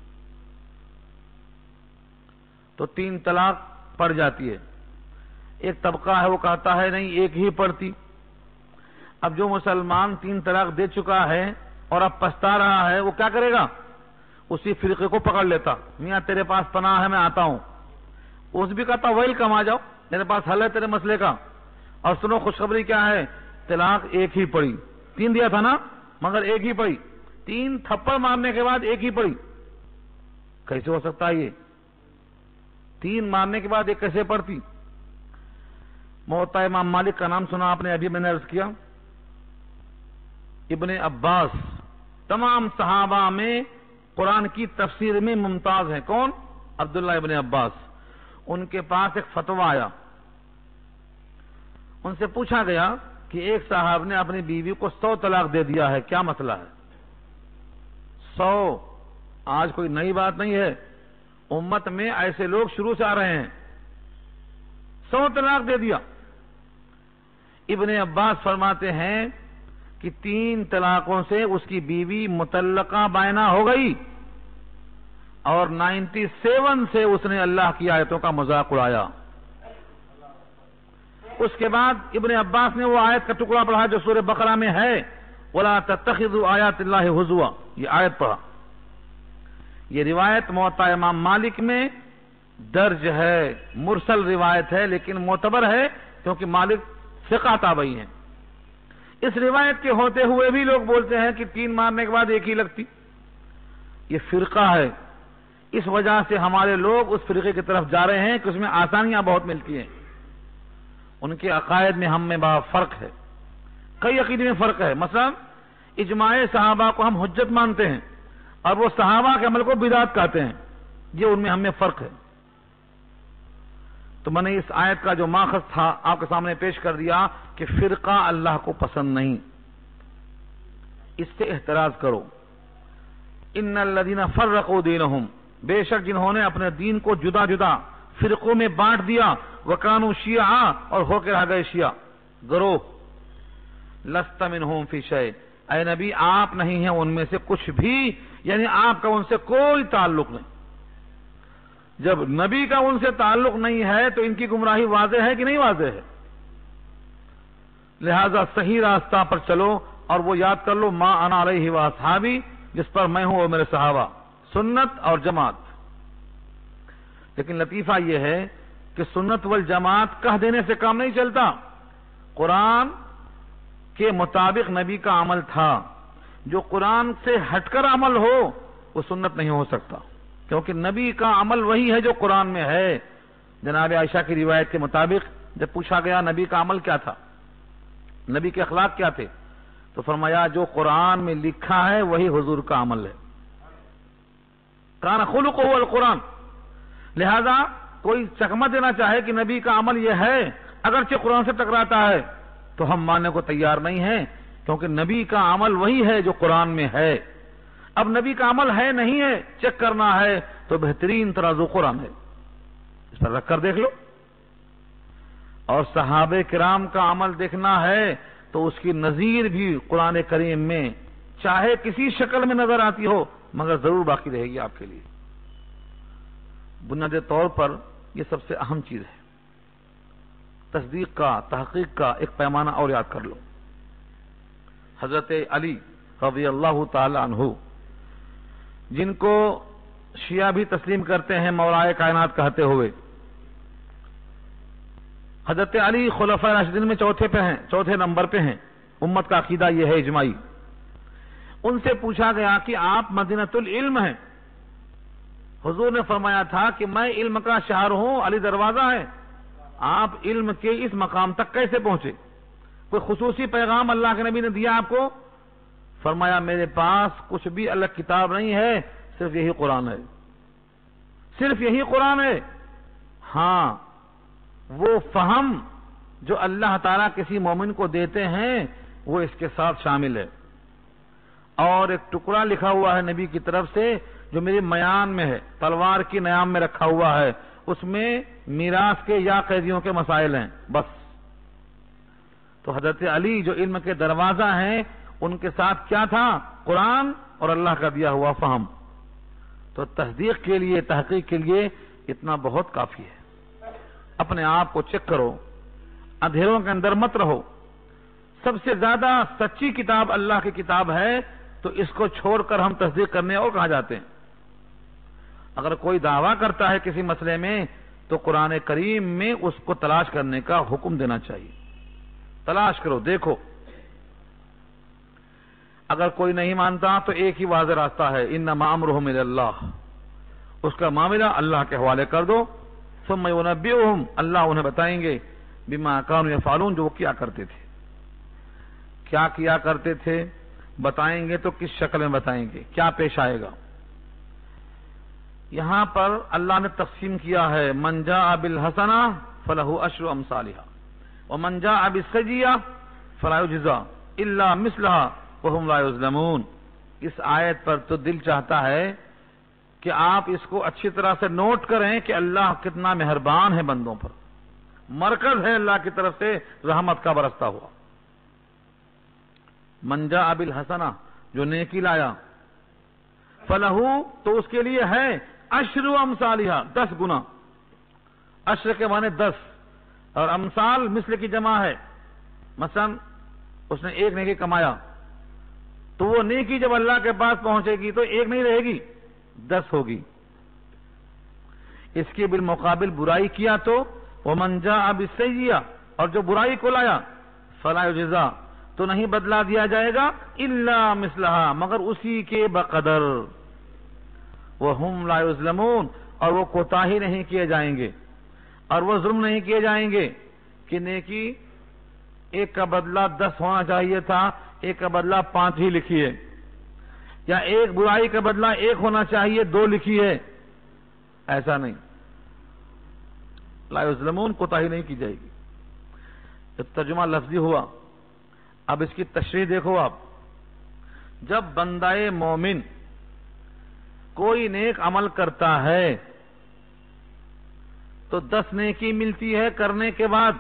تو 3 طلاق پڑ جاتی ہے۔ ایک طبقہ ہے وہ کہتا ہے نہیں 1 ہی پڑتی۔ اب جو مسلمان 3 طلاق دے چکا ہے اور اب پچھتا رہا ہے، وہ کیا کرے گا؟ اسی فرقے کو پکڑ لیتا، میاں تیرے پاس پناہ ہے میں آتا ہوں، اس بھی کہتا ویلکم، آ جاؤ میرے پاس حل ہے تیرے مسئلے کا، اور سنو خوشخبری کیا ہے، طلاق ایک ہی پڑی، 3 دیا تھا نا مگر ایک ہی پڑی، 3 تھپڑ مارنے کے بعد ایک ہی پڑی، کیسے ہو سکتا ہے یہ؟ 3 مارنے کے بعد ایک کیسے پڑتی؟ موطا امام مالک کا نام سنا آپ نے، ابھی میں نے عرض کیا، ابن عباس تمام صحابہ میں قرآن کی تفسیر میں ممتاز ہیں، کون؟ عبداللہ ابن عباس۔ ان کے پاس ایک فتویٰ آیا، ان سے پوچھا گیا کہ ایک صاحب نے اپنی بیوی کو 100 طلاق دے دیا ہے، کیا مسئلہ ہے؟ 100 آج کوئی نئی بات نہیں ہے، امت میں ایسے لوگ شروع سے آ رہے ہیں، 100 طلاق دے دیا۔ ابن عباس فرماتے ہیں کہ 3 طلاقوں سے اس کی بیوی مطلقہ بائنہ ہو گئی، اور 97 سے اس نے اللہ کی آیتوں کا مذاق اڑایا۔ اس کے بعد ابن عباس نے وہ آیت کا ٹکڑا پڑھا جو سورہ بقرہ میں ہے، وَلَا تَتَّخِذُوا آیَاتِ اللَّهِ هُزُوًا، یہ آیت پڑھا۔ یہ روایت موطا امام مالک میں درج ہے، مرسل روایت ہے لیکن معتبر ہے کیونکہ مالک ثقہ تابعی ہیں۔ اس روایت کے ہوتے ہوئے بھی لوگ بولتے ہیں کہ 3 مارنے کے بعد ایک ہی لگتی، یہ فرقہ ہے، اس وجہ سے ہمارے لوگ اس فرقے کی طرف جا رہے ہیں کہ اس میں آسانیاں بہت ملتی ہیں۔ ان کے عقائد میں ہم میں بڑا فرق ہے، کئی عقیدے میں فرق ہے، مثلا اجماع صحابہ کو ہم حجت مانتے ہیں اور وہ صحابہ کے عمل کو بدعت کہتے ہیں، یہ ان میں ہم میں فرق ہے۔ تو میں نے اس آیت کا جو ماخذ تھا آپ کے سامنے پیش کر دیا کہ فرقہ اللہ کو پسند نہیں، اس سے احتراز کرو۔ ان الذین فرقوا دینہم، بے شک جنہوں نے اپنے دین کو جدا جدا فرقوں میں بانٹ دیا، وکانوا شیعا، اور ہو کے رہ گئے شیعہ گروہ، لست منہم فی شیء، اے نبی آپ نہیں ہیں ان میں سے کچھ بھی، یعنی آپ کا ان سے کوئی تعلق نہیں۔ جب نبی کا ان سے تعلق نہیں ہے تو ان کی گمراہی واضح ہے کہ نہیں واضح ہے؟ لہذا صحیح راستہ پر چلو، اور وہ یاد کر لو ما انا علیہ واصحابی، جس پر میں ہوں اور میرے صحابہ، سنت اور جماعت۔ لیکن لطیفہ یہ ہے کہ سنت والجماعت کہہ دینے سے کام نہیں چلتا، قرآن کے مطابق نبی کا عمل تھا، جو قرآن سے ہٹ کر عمل ہو وہ سنت نہیں ہو سکتا، کیونکہ نبی کا عمل وہی ہے جو قرآن میں ہے۔ جناب عائشہ کی روایت کے مطابق جب پوچھا گیا نبی کا عمل کیا تھا، نبی کے اخلاق کیا تھے، تو فرمایا جو قرآن میں لکھا ہے وہی حضور کا عمل ہے، کان خلقہ القرآن۔ لہذا کوئی چکمہ دینا چاہے کہ نبی کا عمل یہ ہے اگرچہ قرآن سے ٹکراتا ہے تو ہم ماننے کو تیار نہیں ہیں، کیونکہ نبی کا عمل وہی ہے جو قرآن میں ہے۔ اب نبی کا عمل ہے نہیں ہے چیک کرنا ہے تو بہترین ترازو قرآن ہے، اس پر رکھ کر دیکھ لو، اور صحابہ کرام کا عمل دیکھنا ہے تو اس کی نظیر بھی قرآن کریم میں چاہے کسی شکل میں نظر آتی ہو مگر ضرور باقی رہے گی آپ کے لیے۔ بنیادی طور پر یہ سب سے اہم چیز ہے، تصدیق کا، تحقیق کا ایک پیمانہ اور یاد کر لو۔ حضرت علی رضی اللہ تعالی عنہ، جن کو شیعہ بھی تسلیم کرتے ہیں مولائے کائنات کہتے ہوئے، حضرت علی خلفائے راشدین میں چوتھے نمبر پہ ہیں، امت کا عقیدہ یہ ہے اجماعی۔ ان سے پوچھا گیا کہ آپ مدینۃ العلم ہیں، حضور نے فرمایا تھا کہ میں علم کا شہر ہوں، علی دروازہ ہے، آپ علم کے اس مقام تک کیسے پہنچے؟ کوئی خصوصی پیغام اللہ کے نبی نے دیا آپ کو؟ فرمایا میرے پاس کچھ بھی الگ کتاب نہیں ہے، صرف یہی قرآن ہے، صرف یہی قرآن ہے۔ ہاں، وہ فہم جو اللہ تعالیٰ کسی مومن کو دیتے ہیں وہ اس کے ساتھ شامل ہے، اور ایک ٹکڑا لکھا ہوا ہے نبی کی طرف سے جو میری میان میں ہے، تلوار کی نیام میں رکھا ہوا ہے، اس میں میراث کے یا قیدیوں کے مسائل ہیں بس۔ تو حضرت علی جو علم کے دروازہ ہیں، ان کے ساتھ کیا تھا؟ قرآن اور اللہ کا دیا ہوا فہم۔ تو تصدیق کے لیے، تحقیق کے لیے اتنا بہت کافی ہے۔ اپنے آپ کو چیک کرو، اندھیروں کے اندر مت رہو۔ سب سے زیادہ سچی کتاب اللہ کی کتاب ہے، تو اس کو چھوڑ کر ہم تصدیق کرنے اور کہاں جاتے ہیں؟ اگر کوئی دعویٰ کرتا ہے کسی مسئلے میں تو قرآن کریم میں اس کو تلاش کرنے کا حکم دینا چاہیے. تلاش کرو، دیکھو. اگر کوئی نہیں مانتا تو ایک ہی واضح راستہ ہے، انما امرہ الی اللہ، اس کا معاملہ اللہ کے حوالے کر دو. ثم ینبئہم، اللہ انہیں بتائیں گے، بما کانوا یفعلون، جو وہ کیا کرتے تھے. کیا کیا کرتے تھے بتائیں گے، تو کس شکل میں بتائیں گے، کیا پیش آئے گا. یہاں پر اللہ نے تقسیم کیا ہے، من جاء بالحسنہ فلہ عشر امثالھا ومن جاء بالسیئۃ فلا یجزی الا مثلھا وہم لا یظلمون. اس آیت پر تو دل چاہتا ہے کہ آپ اس کو اچھی طرح سے نوٹ کریں کہ اللہ کتنا مہربان ہے بندوں پر. مرکز ہے اللہ کی طرف سے رحمت کا برستا ہوا. من جاء بالحسنہ، جو نیکی لایا، فلہ، تو اس کے لیے ہے عشر امثالھا، 10 گنا. عشر کے معنی 10 اور امثال مثل کی جمع ہے. مثلا اس نے ایک نیکی کمایا تو وہ نیکی جب اللہ کے پاس پہنچے گی تو ایک نہیں رہے گی، 10 ہوگی. اس کے بالمقابل برائی کیا تو ومن جاء بالسیئۃ، اور جو برائی کو لایا، فلا یجزی، تو نہیں بدلا دیا جائے گا، الا مثلھا، مگر اسی کے بقدر. وہم لا یظلمون، اور وہ کوتاہی نہیں کیے جائیں گے، اور وہ ظلم نہیں کیے جائیں گے کہ نیکی ایک کا بدلہ 10 ہونا چاہیے تھا، ایک کا بدلہ 5 ہی لکھی ہے، یا ایک برائی کا بدلہ 1 ہونا چاہیے 2 لکھی ہے. ایسا نہیں. لا یظلمون، کوتاہی نہیں کی جائے گی. ترجمہ لفظی ہوا. اب اس کی تشریح دیکھو آپ. جب بندہ مومن کوئی نیک عمل کرتا ہے تو 10 نیکی ملتی ہے کرنے کے بعد.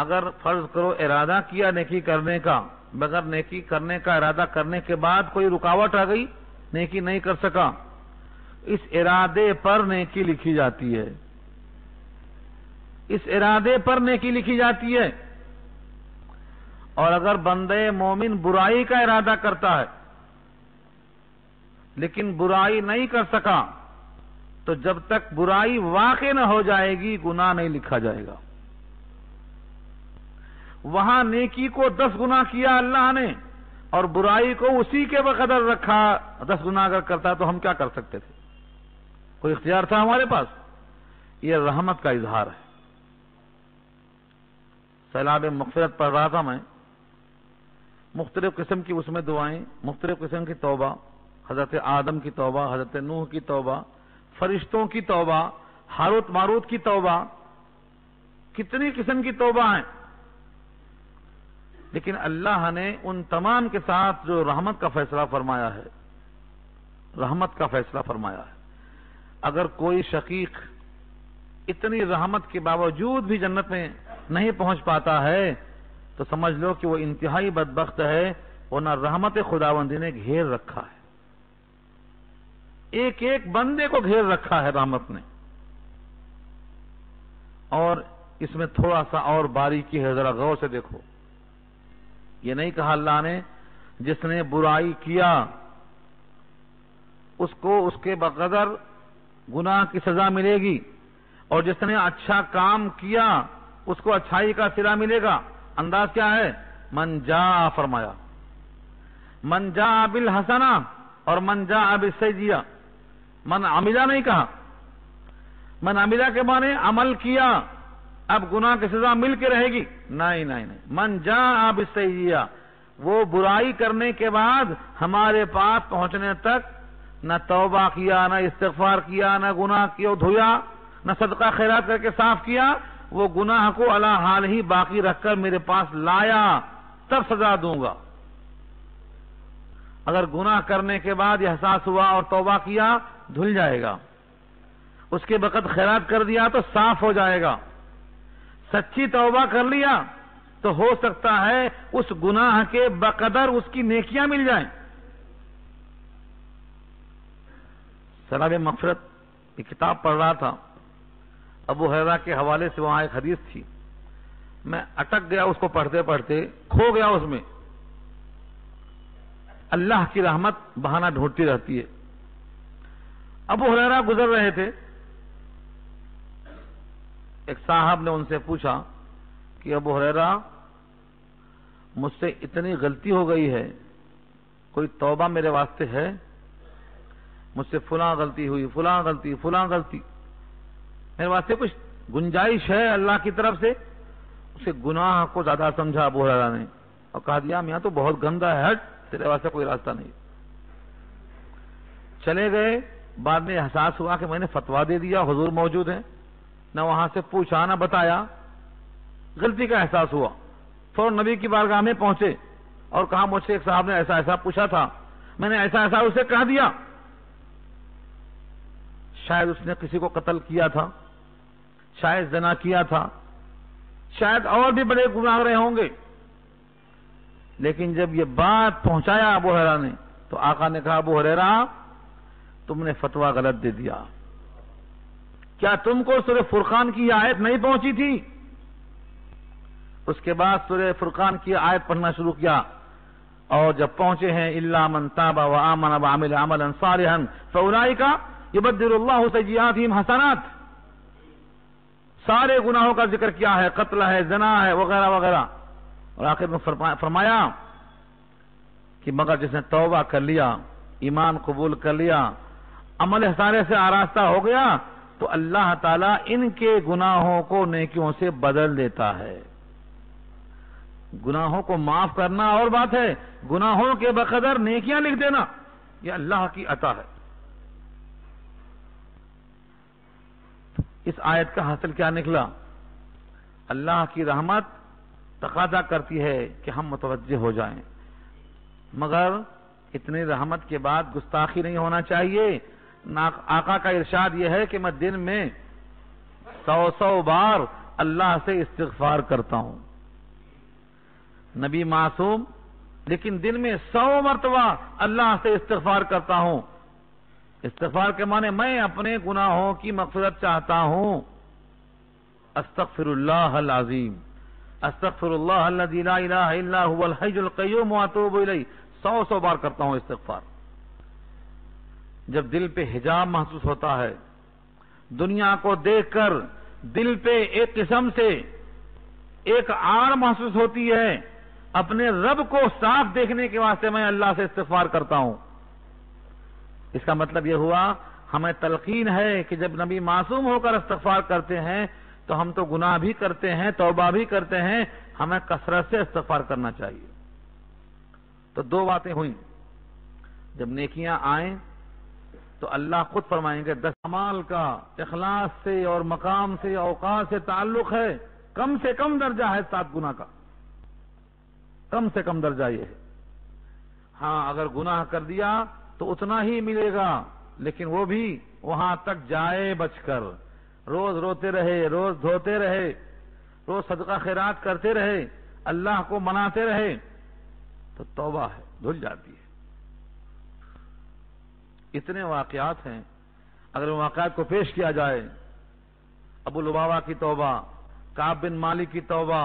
اگر فرض کرو ارادہ کیا نیکی کرنے کا، مگر نیکی کرنے کا ارادہ کرنے کے بعد کوئی رکاوٹ آ گئی، نیکی نہیں کر سکا، اس ارادے پر نیکی لکھی جاتی ہے. اس ارادے پر نیکی لکھی جاتی ہے. اور اگر بندے مومن برائی کا ارادہ کرتا ہے لیکن برائی نہیں کر سکا، تو جب تک برائی واقع نہ ہو جائے گی گناہ نہیں لکھا جائے گا. وہاں نیکی کو 10 گنا کیا اللہ نے، اور برائی کو اسی کے بقدر رکھا. 10 گنا اگر کرتا تو ہم کیا کر سکتے تھے؟ کوئی اختیار تھا ہمارے پاس؟ یہ رحمت کا اظہار ہے. سیلاب مغفرت پڑھ رہا تھا میں، مختلف قسم کی اس میں دعائیں، مختلف قسم کی توبہ، حضرت آدم کی توبہ، حضرت نوح کی توبہ، فرشتوں کی توبہ، ہاروت ماروت کی توبہ، کتنی قسم کی توبہ ہیں. لیکن اللہ نے ان تمام کے ساتھ جو رحمت کا فیصلہ فرمایا ہے، رحمت کا فیصلہ فرمایا ہے. اگر کوئی شقیق اتنی رحمت کے باوجود بھی جنت میں نہیں پہنچ پاتا ہے تو سمجھ لو کہ وہ انتہائی بدبخت ہے، ورنہ رحمت خداوندی نے گھیر رکھا ہے. ایک ایک بندے کو گھیر رکھا ہے رحمت نے. اور اس میں تھوڑا سا اور باریکی ہے، ذرا غور سے دیکھو. یہ نہیں کہا اللہ نے جس نے برائی کیا اس کو اس کے بقدر گناہ کی سزا ملے گی، اور جس نے اچھا کام کیا اس کو اچھائی کا صلہ ملے گا. انداز کیا ہے؟ من جاء فرمایا، من جاء بالحسنہ اور من جاء بالسیئہ. من عملہ نہیں کہا. من عملہ کے معنی عمل کیا اب گناہ کی سزا مل کے رہے گی، نہیں نہیں نہیں. من جاء بالسیئہ، وہ برائی کرنے کے بعد ہمارے پاس پہنچنے تک نہ توبہ کیا، نہ استغفار کیا، نہ گناہ کیا دھویا، نہ صدقہ خیرات کر کے صاف کیا، وہ گناہ کو علی حال ہی باقی رکھ کر میرے پاس لایا، تب سزا دوں گا. اگر گناہ کرنے کے بعد یہ احساس ہوا اور توبہ کیا، دھل جائے گا. اس کے وقت خیرات کر دیا تو صاف ہو جائے گا. سچی توبہ کر لیا تو ہو سکتا ہے اس گناہ کے بقدر اس کی نیکیاں مل جائیں. سیلاب مغفرت کی کتاب پڑھ رہا تھا، ابو ہریرہ کے حوالے سے وہاں ایک حدیث تھی. میں اٹک گیا اس کو پڑھتے پڑھتے، کھو گیا اس میں. اللہ کی رحمت بہانہ ڈھونڈتی رہتی ہے. ابو ہریرہ گزر رہے تھے، ایک صاحب نے ان سے پوچھا کہ ابو ہریرہ مجھ سے اتنی غلطی ہو گئی ہے، کوئی توبہ میرے واسطے ہے؟ مجھ سے فلاں غلطی ہوئی، فلاں غلطی، فلاں غلطی، میرے واسطے کچھ گنجائش ہے اللہ کی طرف سے؟ اسے گناہ کو زیادہ سمجھا ابو ہریرہ نے اور کہا دیا میاں تو بہت گندا ہے، ہٹ، تیرے واسطے کوئی راستہ نہیں۔ چلے گئے، بعد میں احساس ہوا کہ میں نے فتویٰ دے دیا، حضور موجود ہیں، نہ وہاں سے پوچھا نہ بتایا، غلطی کا احساس ہوا، فوراً نبی کی بارگاہ میں پہنچے اور کہا مجھ سے ایک صاحب نے ایسا ایسا پوچھا تھا، میں نے ایسا ایسا اسے کہہ دیا۔ شاید اس نے کسی کو قتل کیا تھا، شاید زنا کیا تھا، شاید اور بھی بڑے گناہ رہے ہوں گے، لیکن جب یہ بات پہنچایا ابو ہریرہ نے تو آقا نے کہا ابو ہریرہ تم نے فتویٰ غلط دے دیا، کیا تم کو سورہ فرقان کی یہ آیت نہیں پہنچی تھی؟ اس کے بعد سورہ فرقان کی آیت پڑھنا شروع کیا، اور جب پہنچے ہیں الا من تاب وآمن وعمل عملا صالحا فاولئک یبدل اللہ سیئاتہم حسنات، سارے گناہوں کا ذکر کیا ہے، قتل ہے، زنا ہے، وغیرہ وغیرہ، اور آخر میں فرمایا کہ مگر جس نے توبہ کر لیا، ایمان قبول کر لیا، عمل احسان سے آراستہ ہو گیا، تو اللہ تعالیٰ ان کے گناہوں کو نیکیوں سے بدل دیتا ہے۔ گناہوں کو معاف کرنا اور بات ہے، گناہوں کے بقدر نیکیاں لکھ دینا یہ اللہ کی عطا ہے۔ اس آیت کا حاصل کیا نکلا؟ اللہ کی رحمت تقاضا کرتی ہے کہ ہم متوجہ ہو جائیں، مگر اتنی رحمت کے بعد گستاخی نہیں ہونا چاہیے۔ آقا کا ارشاد یہ ہے کہ میں دن میں 100 بار اللہ سے استغفار کرتا ہوں، نبی معصوم، لیکن دن میں 100 مرتبہ اللہ سے استغفار کرتا ہوں۔ استغفار کے معنی میں اپنے گناہوں کی مغفرت چاہتا ہوں۔ استغفر اللہ العظیم، استغفر اللہ الذی لا الہ الا هو الحی القیوم واتوب الیہ، 100 بار کرتا ہوں استغفار۔ جب دل پہ حجاب محسوس ہوتا ہے، دنیا کو دیکھ کر دل پہ ایک قسم سے ایک آڑ محسوس ہوتی ہے، اپنے رب کو صاف دیکھنے کے واسطے میں اللہ سے استغفار کرتا ہوں۔ اس کا مطلب یہ ہوا ہمیں تلقین ہے کہ جب نبی معصوم ہو کر استغفار کرتے ہیں تو ہم تو گناہ بھی کرتے ہیں، توبہ بھی کرتے ہیں، ہمیں کثرت سے استغفار کرنا چاہیے۔ تو 2 باتیں ہوئیں، جب نیکیاں آئیں تو اللہ خود فرمائیں گے 10 اعمال کا اخلاص سے اور مقام سے اوقات سے تعلق ہے، کم سے کم درجہ ہے 7 گناہ کا، کم سے کم درجہ یہ ہے۔ ہاں اگر گناہ کر دیا تو اتنا ہی ملے گا، لیکن وہ بھی وہاں تک جائے بچ کر، روز روتے رہے، روز دھوتے رہے، روز صدقہ خیرات کرتے رہے، اللہ کو مناتے رہے، تو توبہ ہے، دھل جاتی ہے۔ اتنے واقعات ہیں، اگر ان واقعات کو پیش کیا جائے، ابو لبابہ کی توبہ، کعب بن مالک کی توبہ،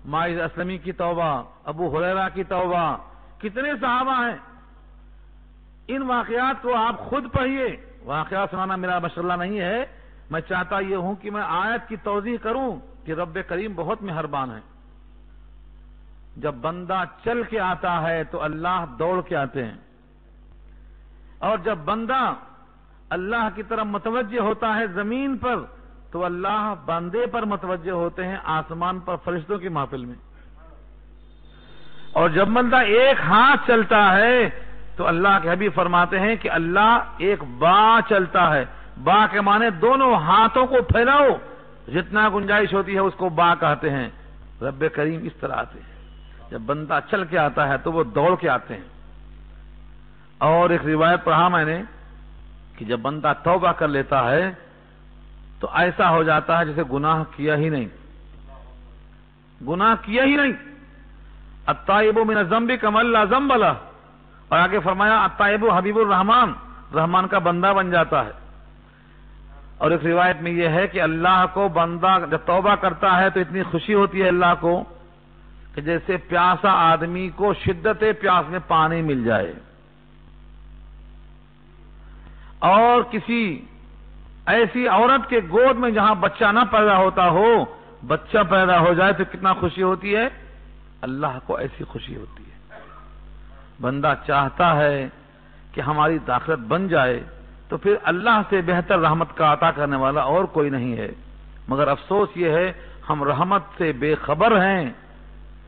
ماعز اسلمی کی توبہ، ابو ہریرہ کی توبہ، کتنے صحابہ ہیں۔ ان واقعات کو آپ خود پڑھیے، واقعات سنانا میرا مشغلہ نہیں ہے، میں چاہتا یہ ہوں کہ میں آیت کی توضیح کروں کہ رب کریم بہت مہربان ہے۔ جب بندہ چل کے آتا ہے تو اللہ دوڑ کے آتے ہیں، اور جب بندہ اللہ کی طرف متوجہ ہوتا ہے زمین پر تو اللہ بندے پر متوجہ ہوتے ہیں آسمان پر فرشتوں کی محفل میں، اور جب بندہ ایک ہاتھ چلتا ہے تو اللہ کے حبیب فرماتے ہیں کہ اللہ ایک با چلتا ہے، با کے معنی دونوں ہاتھوں کو پھیلاؤ، جتنا گنجائش ہوتی ہے اس کو با کہتے ہیں۔ رب کریم اس طرح آتے ہیں، جب بندہ چل کے آتا ہے تو وہ دوڑ کے آتے ہیں۔ اور ایک روایت پڑھا میں نے کہ جب بندہ توبہ کر لیتا ہے تو ایسا ہو جاتا ہے جیسے گناہ کیا ہی نہیں، گناہ کیا ہی نہیں۔ التائب من الذنب کمن لا ذنب لہ، اور آگے فرمایا التائب حبیب الرحمان، رحمان کا بندہ بن جاتا ہے۔ اور ایک روایت میں یہ ہے کہ اللہ کو بندہ جب توبہ کرتا ہے تو اتنی خوشی ہوتی ہے اللہ کو کہ جیسے پیاسا آدمی کو شدت پیاس میں پانی مل جائے، اور کسی ایسی عورت کے گود میں جہاں بچہ نہ پیدا ہوتا ہو بچہ پیدا ہو جائے تو کتنا خوشی ہوتی ہے؟ اللہ کو ایسی خوشی ہوتی ہے۔ بندہ چاہتا ہے کہ ہماری آخرت بن جائے تو پھر اللہ سے بہتر رحمت کا عطا کرنے والا اور کوئی نہیں ہے، مگر افسوس یہ ہے ہم رحمت سے بے خبر ہیں،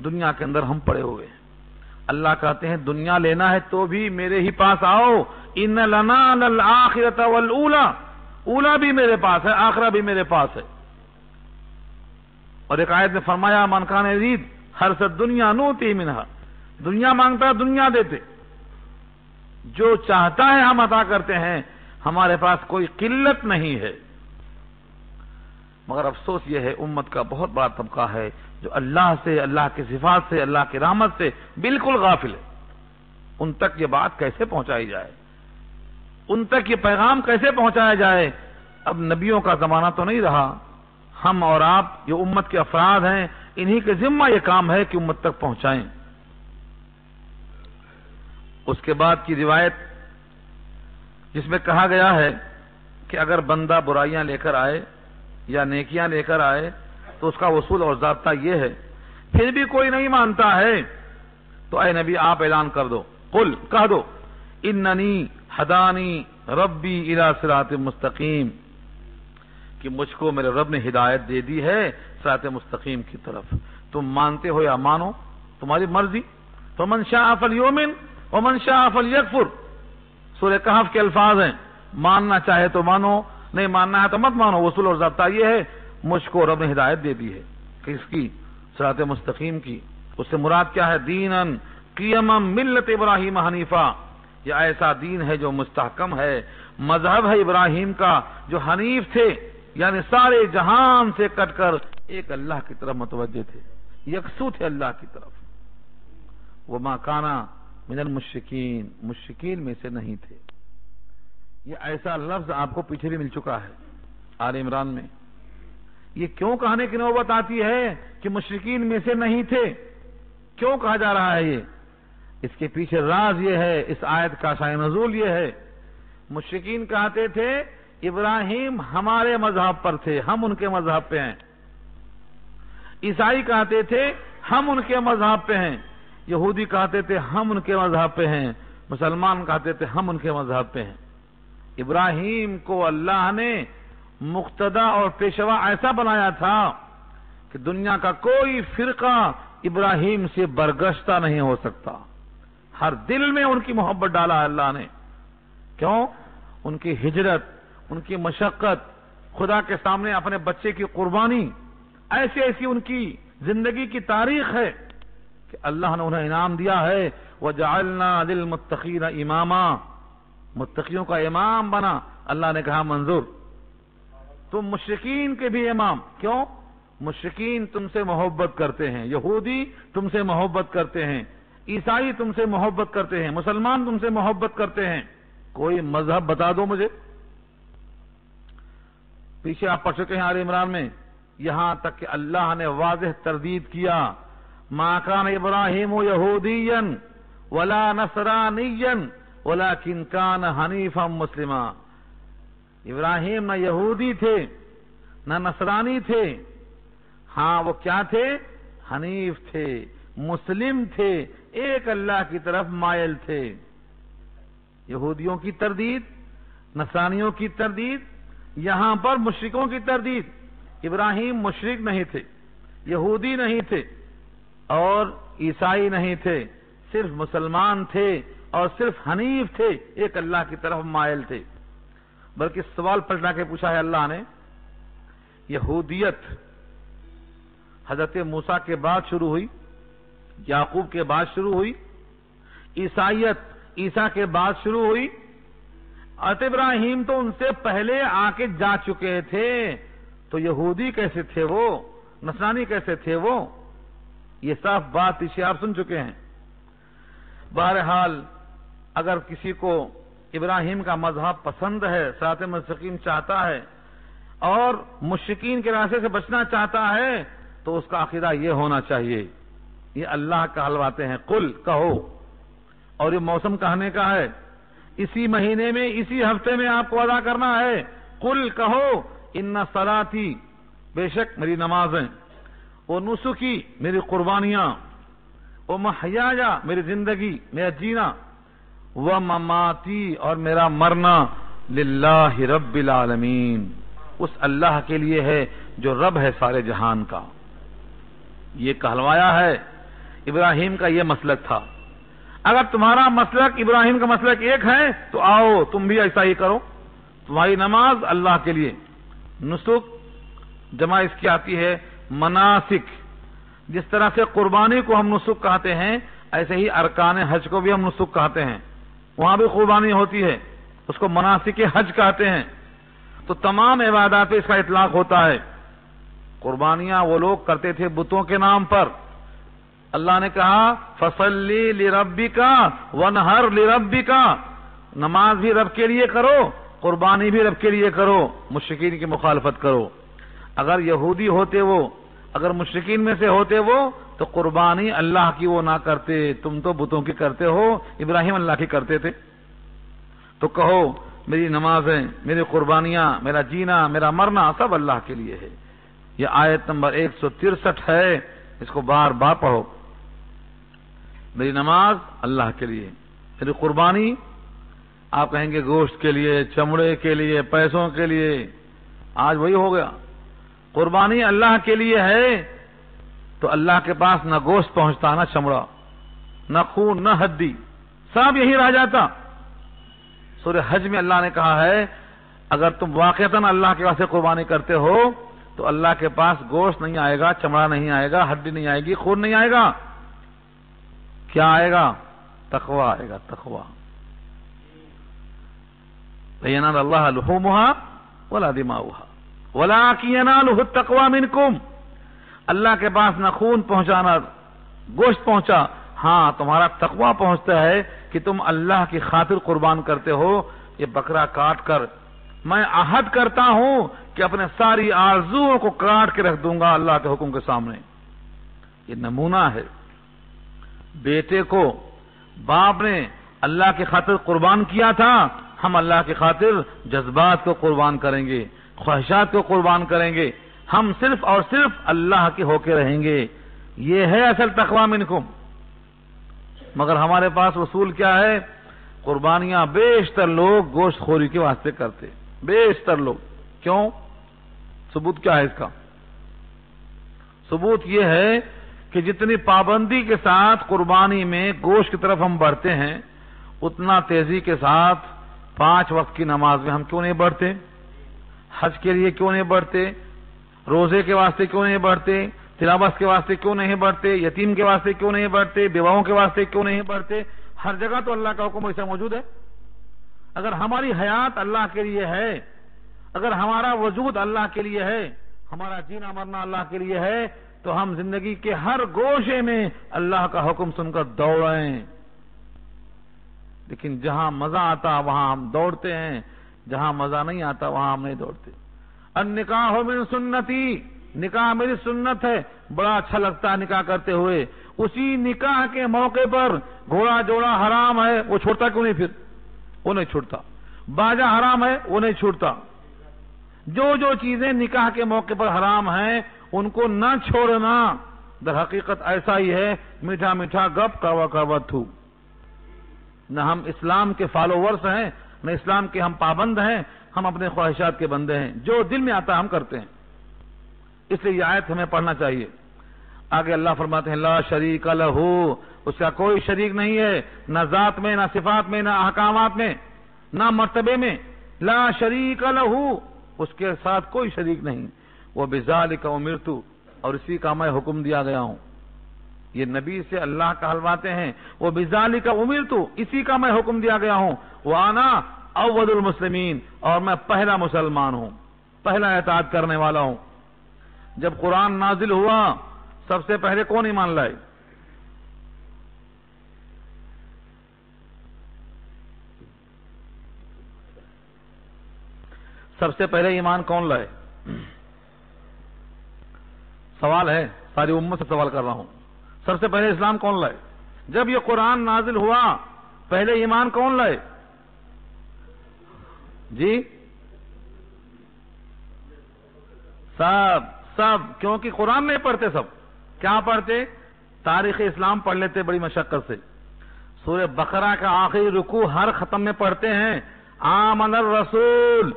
دنیا کے اندر ہم پڑے ہوئے ہیں۔ اللہ کہتے ہیں دنیا لینا ہے تو بھی میرے ہی پاس آؤ، ان لنا للآخرۃ والأولی، اولا بھی میرے پاس ہے، آخرہ بھی میرے پاس ہے۔ اور ایک آیت میں فرمایا من کان یرید حرث الدنیا نؤتیہ منہا، دنیا مانگتا ہے دنیا دیتے، جو چاہتا ہے ہم عطا کرتے ہیں، ہمارے پاس کوئی قلت نہیں ہے۔ مگر افسوس یہ ہے امت کا بہت بڑا طبقہ ہے جو اللہ سے، اللہ کی صفات سے، اللہ کی رحمت سے بالکل غافل ہے۔ ان تک یہ بات کیسے پہنچائی جائے، ان تک یہ پیغام کیسے پہنچایا جائے؟ اب نبیوں کا زمانہ تو نہیں رہا، ہم اور آپ جو امت کے افراد ہیں انہی کے ذمہ یہ کام ہے کہ امت تک پہنچائیں۔ اس کے بعد کی روایت جس میں کہا گیا ہے کہ اگر بندہ برائیاں لے کر آئے یا نیکیاں لے کر آئے تو اس کا وصول اور ضابطہ یہ ہے، پھر بھی کوئی نہیں مانتا ہے تو اے نبی آپ اعلان کر دو، قل کہہ دو اننی ہدانی ربی الی صراط مستقیم، کہ مجھ کو میرے رب نے ہدایت دے دی ہے صراط مستقیم کی طرف، تم مانتے ہو یا مانو تمہاری مرضی، فمن شاء فلیؤمن ومن شاء فلیکفر، سورہ کہف کے الفاظ ہیں، ماننا چاہے تو مانو، نہیں ماننا ہے تو مت مانو۔ وصول اور ضابطہ یہ ہے مجھ کو رب نے ہدایت دے دی ہے کہ اس کی صراط مستقیم کی، اس سے مراد کیا ہے؟ دینن قیما ملت ابراہیم حنیفہ، یہ ایسا دین ہے جو مستحکم ہے، مذہب ہے ابراہیم کا جو حنیف تھے، یعنی سارے جہان سے کٹ کر ایک اللہ کی طرف متوجہ تھے، یکسو تھے اللہ کی طرف۔ وما کان من المشرکین، مشرکین میں سے نہیں تھے۔ یہ ایسا لفظ آپ کو پیچھے بھی مل چکا ہے آل عمران میں۔ یہ کیوں کہنے کی نوبت آتی ہے کہ مشرکین میں سے نہیں تھے؟ کیوں کہا جا رہا ہے یہ؟ اس کے پیچھے راز یہ ہے، اس آیت کا شأن نزول یہ ہے، مشرکین کہتے تھے ابراہیم ہمارے مذہب پر تھے، ہم ان کے مذہب پہ ہیں۔ عیسائی کہتے تھے ہم ان کے مذہب پہ ہیں، یہودی کہتے تھے ہم ان کے مذہب پہ ہیں، مسلمان کہتے تھے ہم ان کے مذہب پہ ہیں۔ ابراہیم کو اللہ نے مقتدا اور پیشوا ایسا بنایا تھا کہ دنیا کا کوئی فرقہ ابراہیم سے برگشتہ نہیں ہو سکتا، ہر دل میں ان کی محبت ڈالا ہے اللہ نے۔ کیوں؟ ان کی ہجرت، ان کی مشقت، خدا کے سامنے اپنے بچے کی قربانی، ایسی ایسی ان کی زندگی کی تاریخ ہے کہ اللہ نے انہیں انعام دیا ہے، وَجَعَلْنَا لِلْمُتَّقِينَ إِمَامًا، متقیوں کا امام بنا۔ اللہ نے کہا منظور، تم مشرکین کے بھی امام۔ کیوں؟ مشرکین تم سے محبت کرتے ہیں، یہودی تم سے محبت کرتے ہیں، عیسائی تم سے محبت کرتے ہیں، مسلمان تم سے محبت کرتے ہیں، کوئی مذہب بتا دو مجھے۔ پیچھے آپ پڑھ چکے ہیں آل عمران میں، یہاں تک کہ اللہ نے واضح تردید کیا، ما کان ابراہیم یہودیا ولا نصرانیا ولکن کان حنیفا مسلما، ابراہیم نہ یہودی تھے نہ نصرانی تھے، ہاں وہ کیا تھے؟ حنیف تھے، مسلم تھے، ایک اللہ کی طرف مائل تھے۔ یہودیوں کی تردید، نصرانیوں کی تردید، یہاں پر مشرکوں کی تردید۔ ابراہیم مشرک نہیں تھے، یہودی نہیں تھے اور عیسائی نہیں تھے، صرف مسلمان تھے اور صرف حنیف تھے، ایک اللہ کی طرف مائل تھے۔ بلکہ سوال پلٹا کے پوچھا ہے اللہ نے، یہودیت حضرت موسیٰ کے بعد شروع ہوئی، یعقوب کے بعد شروع ہوئی، عیسائیت عیسیٰ کے بعد شروع ہوئی، حضرت ابراہیم تو ان سے پہلے آ کے جا چکے تھے، تو یہودی کیسے تھے وہ، نصرانی کیسے تھے وہ؟ یہ صاف بات پیچھے آپ سن چکے ہیں۔ بہرحال اگر کسی کو ابراہیم کا مذہب پسند ہے، صراط مستقیم چاہتا ہے اور مشرکین کے راستے سے بچنا چاہتا ہے تو اس کا عقیدہ یہ ہونا چاہیے، یہ اللہ کا حلواتے ہیں، قل کہو، اور یہ موسم کہنے کا ہے، اسی مہینے میں اسی ہفتے میں آپ کو ادا کرنا ہے. قل کہو ان صلاتی بے شک میری نمازیں، و نسکی میری قربانیاں، و محیایا میری زندگی میرا جینا، و مماتی اور میرا مرنا للہ رب العالمین اس اللہ کے لیے ہے جو رب ہے سارے جہان کا. یہ کہلوایا ہے. ابراہیم کا یہ مسلک تھا. اگر تمہارا مسلک ابراہیم کا مسلک ایک ہے تو آؤ تم بھی ایسا ہی کرو. تمہاری نماز اللہ کے لیے، نسک جمع اس کی آتی ہے مناسک. جس طرح سے قربانی کو ہم نسک کہتے ہیں ایسے ہی ارکان حج کو بھی ہم نسک کہتے ہیں. وہاں بھی قربانی ہوتی ہے، اس کو مناسک حج کہتے ہیں. تو تمام عبادات پہ اس کا اطلاق ہوتا ہے. قربانیاں وہ لوگ کرتے تھے بتوں کے نام پر. اللہ نے کہا فصلی لربک وانحر لربک، نماز بھی رب کے لیے کرو، قربانی بھی رب کے لیے کرو، مشرکین کی مخالفت کرو. اگر یہودی ہوتے وہ، اگر مشرکین میں سے ہوتے وہ تو قربانی اللہ کی وہ نہ کرتے. تم تو بتوں کی کرتے ہو، ابراہیم اللہ کی کرتے تھے. تو کہو میری نمازیں، میری قربانیاں، میرا جینا، میرا مرنا سب اللہ کے لیے ہے. یہ آیت نمبر 163 ہے. اس کو بار بار پڑھو. میری نماز اللہ کے لیے، میری قربانی آپ کہیں گے گوشت کے لیے، چمڑے کے لیے، پیسوں کے لیے. آج وہی ہو گیا. قربانی اللہ کے لیے ہے تو اللہ کے پاس نہ گوشت پہنچتا، نہ چمڑا، نہ خون، نہ ہڈی، سب یہی رہ جاتا. سورہ حج میں اللہ نے کہا ہے اگر تم واقعتاً اللہ کے واسطے قربانی کرتے ہو تو اللہ کے پاس گوشت نہیں آئے گا، چمڑا نہیں آئے گا، ہڈی نہیں آئے گی، خون نہیں آئے گا. کیا آئے گا؟ تقوی آئے گا. تقوی. لَيَنَالَ اللَّهَ لُحُومُهَا وَلَا دِمَاؤُهَا وَلَٰكِنْ يَنَالُهُ التَّقْوَىٰ مِنكُمْ. اللہ کے پاس نہ خون پہنچانا، گوشت پہنچا، ہاں تمہارا تقوی پہنچتا ہے کہ تم اللہ کی خاطر قربان کرتے ہو. یہ بکرا کاٹ کر میں عہد کرتا ہوں کہ اپنے ساری آرزوؤں کو کاٹ کے رکھ دوں گا اللہ کے حکم کے سامنے. یہ نمونہ ہے. بیٹے کو باپ نے اللہ کی خاطر قربان کیا تھا، ہم اللہ کی خاطر جذبات کو قربان کریں گے، خواہشات کو قربان کریں گے. ہم صرف اور صرف اللہ کے ہو کے رہیں گے. یہ ہے اصل تقویٰ منکم. مگر ہمارے پاس اصول کیا ہے؟ قربانیاں بیشتر لوگ گوشت خوری کے واسطے کرتے، بیشتر لوگ. کیوں؟ ثبوت کیا ہے اس کا؟ ثبوت یہ ہے کہ جتنی پابندی کے ساتھ قربانی میں گوشت کی طرف ہم بڑھتے ہیں اتنا تیزی کے ساتھ 5 وقت کی نماز میں ہم کیوں نہیں بڑھتے؟ حج کے لیے کیوں نہیں بڑھتے؟ روزے کے واسطے کیوں نہیں بڑھتے؟ تلاوت کے واسطے کیوں نہیں بڑھتے؟ یتیم کے واسطے کیوں نہیں بڑھتے؟ بیواؤں کے واسطے کیوں نہیں بڑھتے؟ ہر جگہ تو اللہ کا حکم ایسا موجود ہے. اگر ہماری حیات اللہ کے لیے ہے، اگر ہمارا وجود اللہ کے لیے ہے، ہمارا جینا مرنا اللہ کے لیے ہے تو ہم زندگی کے ہر گوشے میں اللہ کا حکم سن کر دوڑیں. لیکن جہاں مزہ آتا وہاں ہم دوڑتے ہیں، جہاں مزہ نہیں آتا وہاں ہم نہیں دوڑتے. النکاح من سنتی، نکاح میری سنت ہے. بڑا اچھا لگتا ہے نکاح کرتے ہوئے. اسی نکاح کے موقع پر گھوڑا جوڑا حرام ہے، وہ چھوڑتا کیوں نہیں؟ پھر وہ نہیں چھوڑتا. باجا حرام ہے، وہ نہیں چھوڑتا. جو چیزیں نکاح کے موقع پر حرام ہیں ان کو نہ چھوڑنا در حقیقت ایسا ہی ہے میٹھا میٹھا گپ کڑوا کڑوا تھو. نہ ہم اسلام کے فالوورز ہیں، نہ اسلام کے ہم پابند ہیں. ہم اپنے خواہشات کے بندے ہیں، جو دل میں آتا ہم کرتے ہیں. اس لیے یہ آیت ہمیں پڑھنا چاہیے. آگے اللہ فرماتے ہیں لا شریک لہ، اس کا کوئی شریک نہیں ہے، نہ ذات میں، نہ صفات میں، نہ احکامات میں، نہ مرتبے میں. لا شریک لہ، اس کے ساتھ کوئی شریک نہیں. وبذالک امرت، اور اسی کا میں حکم دیا گیا ہوں. یہ نبی سے اللہ کہلواتے ہیں وبذالک امرت، اسی کا میں حکم دیا گیا ہوں. وانا اول المسلمین، اور میں پہلا مسلمان ہوں، پہلا اطاعت کرنے والا ہوں. جب قرآن نازل ہوا سب سے پہلے کون ایمان لائے؟ سب سے پہلے ایمان کون لائے؟ سوال ہے، ساری امت سے سوال کر رہا ہوں. سب سے پہلے اسلام کون لائے؟ جب یہ قرآن نازل ہوا پہلے ایمان کون لائے؟ جی سب کیونکہ قرآن نہیں پڑھتے، سب کیا پڑھتے؟ تاریخ اسلام پڑھ لیتے بڑی مشقت سے. سورہ بقرہ کا آخری رکوع ہر ختم میں پڑھتے ہیں آمن الرسول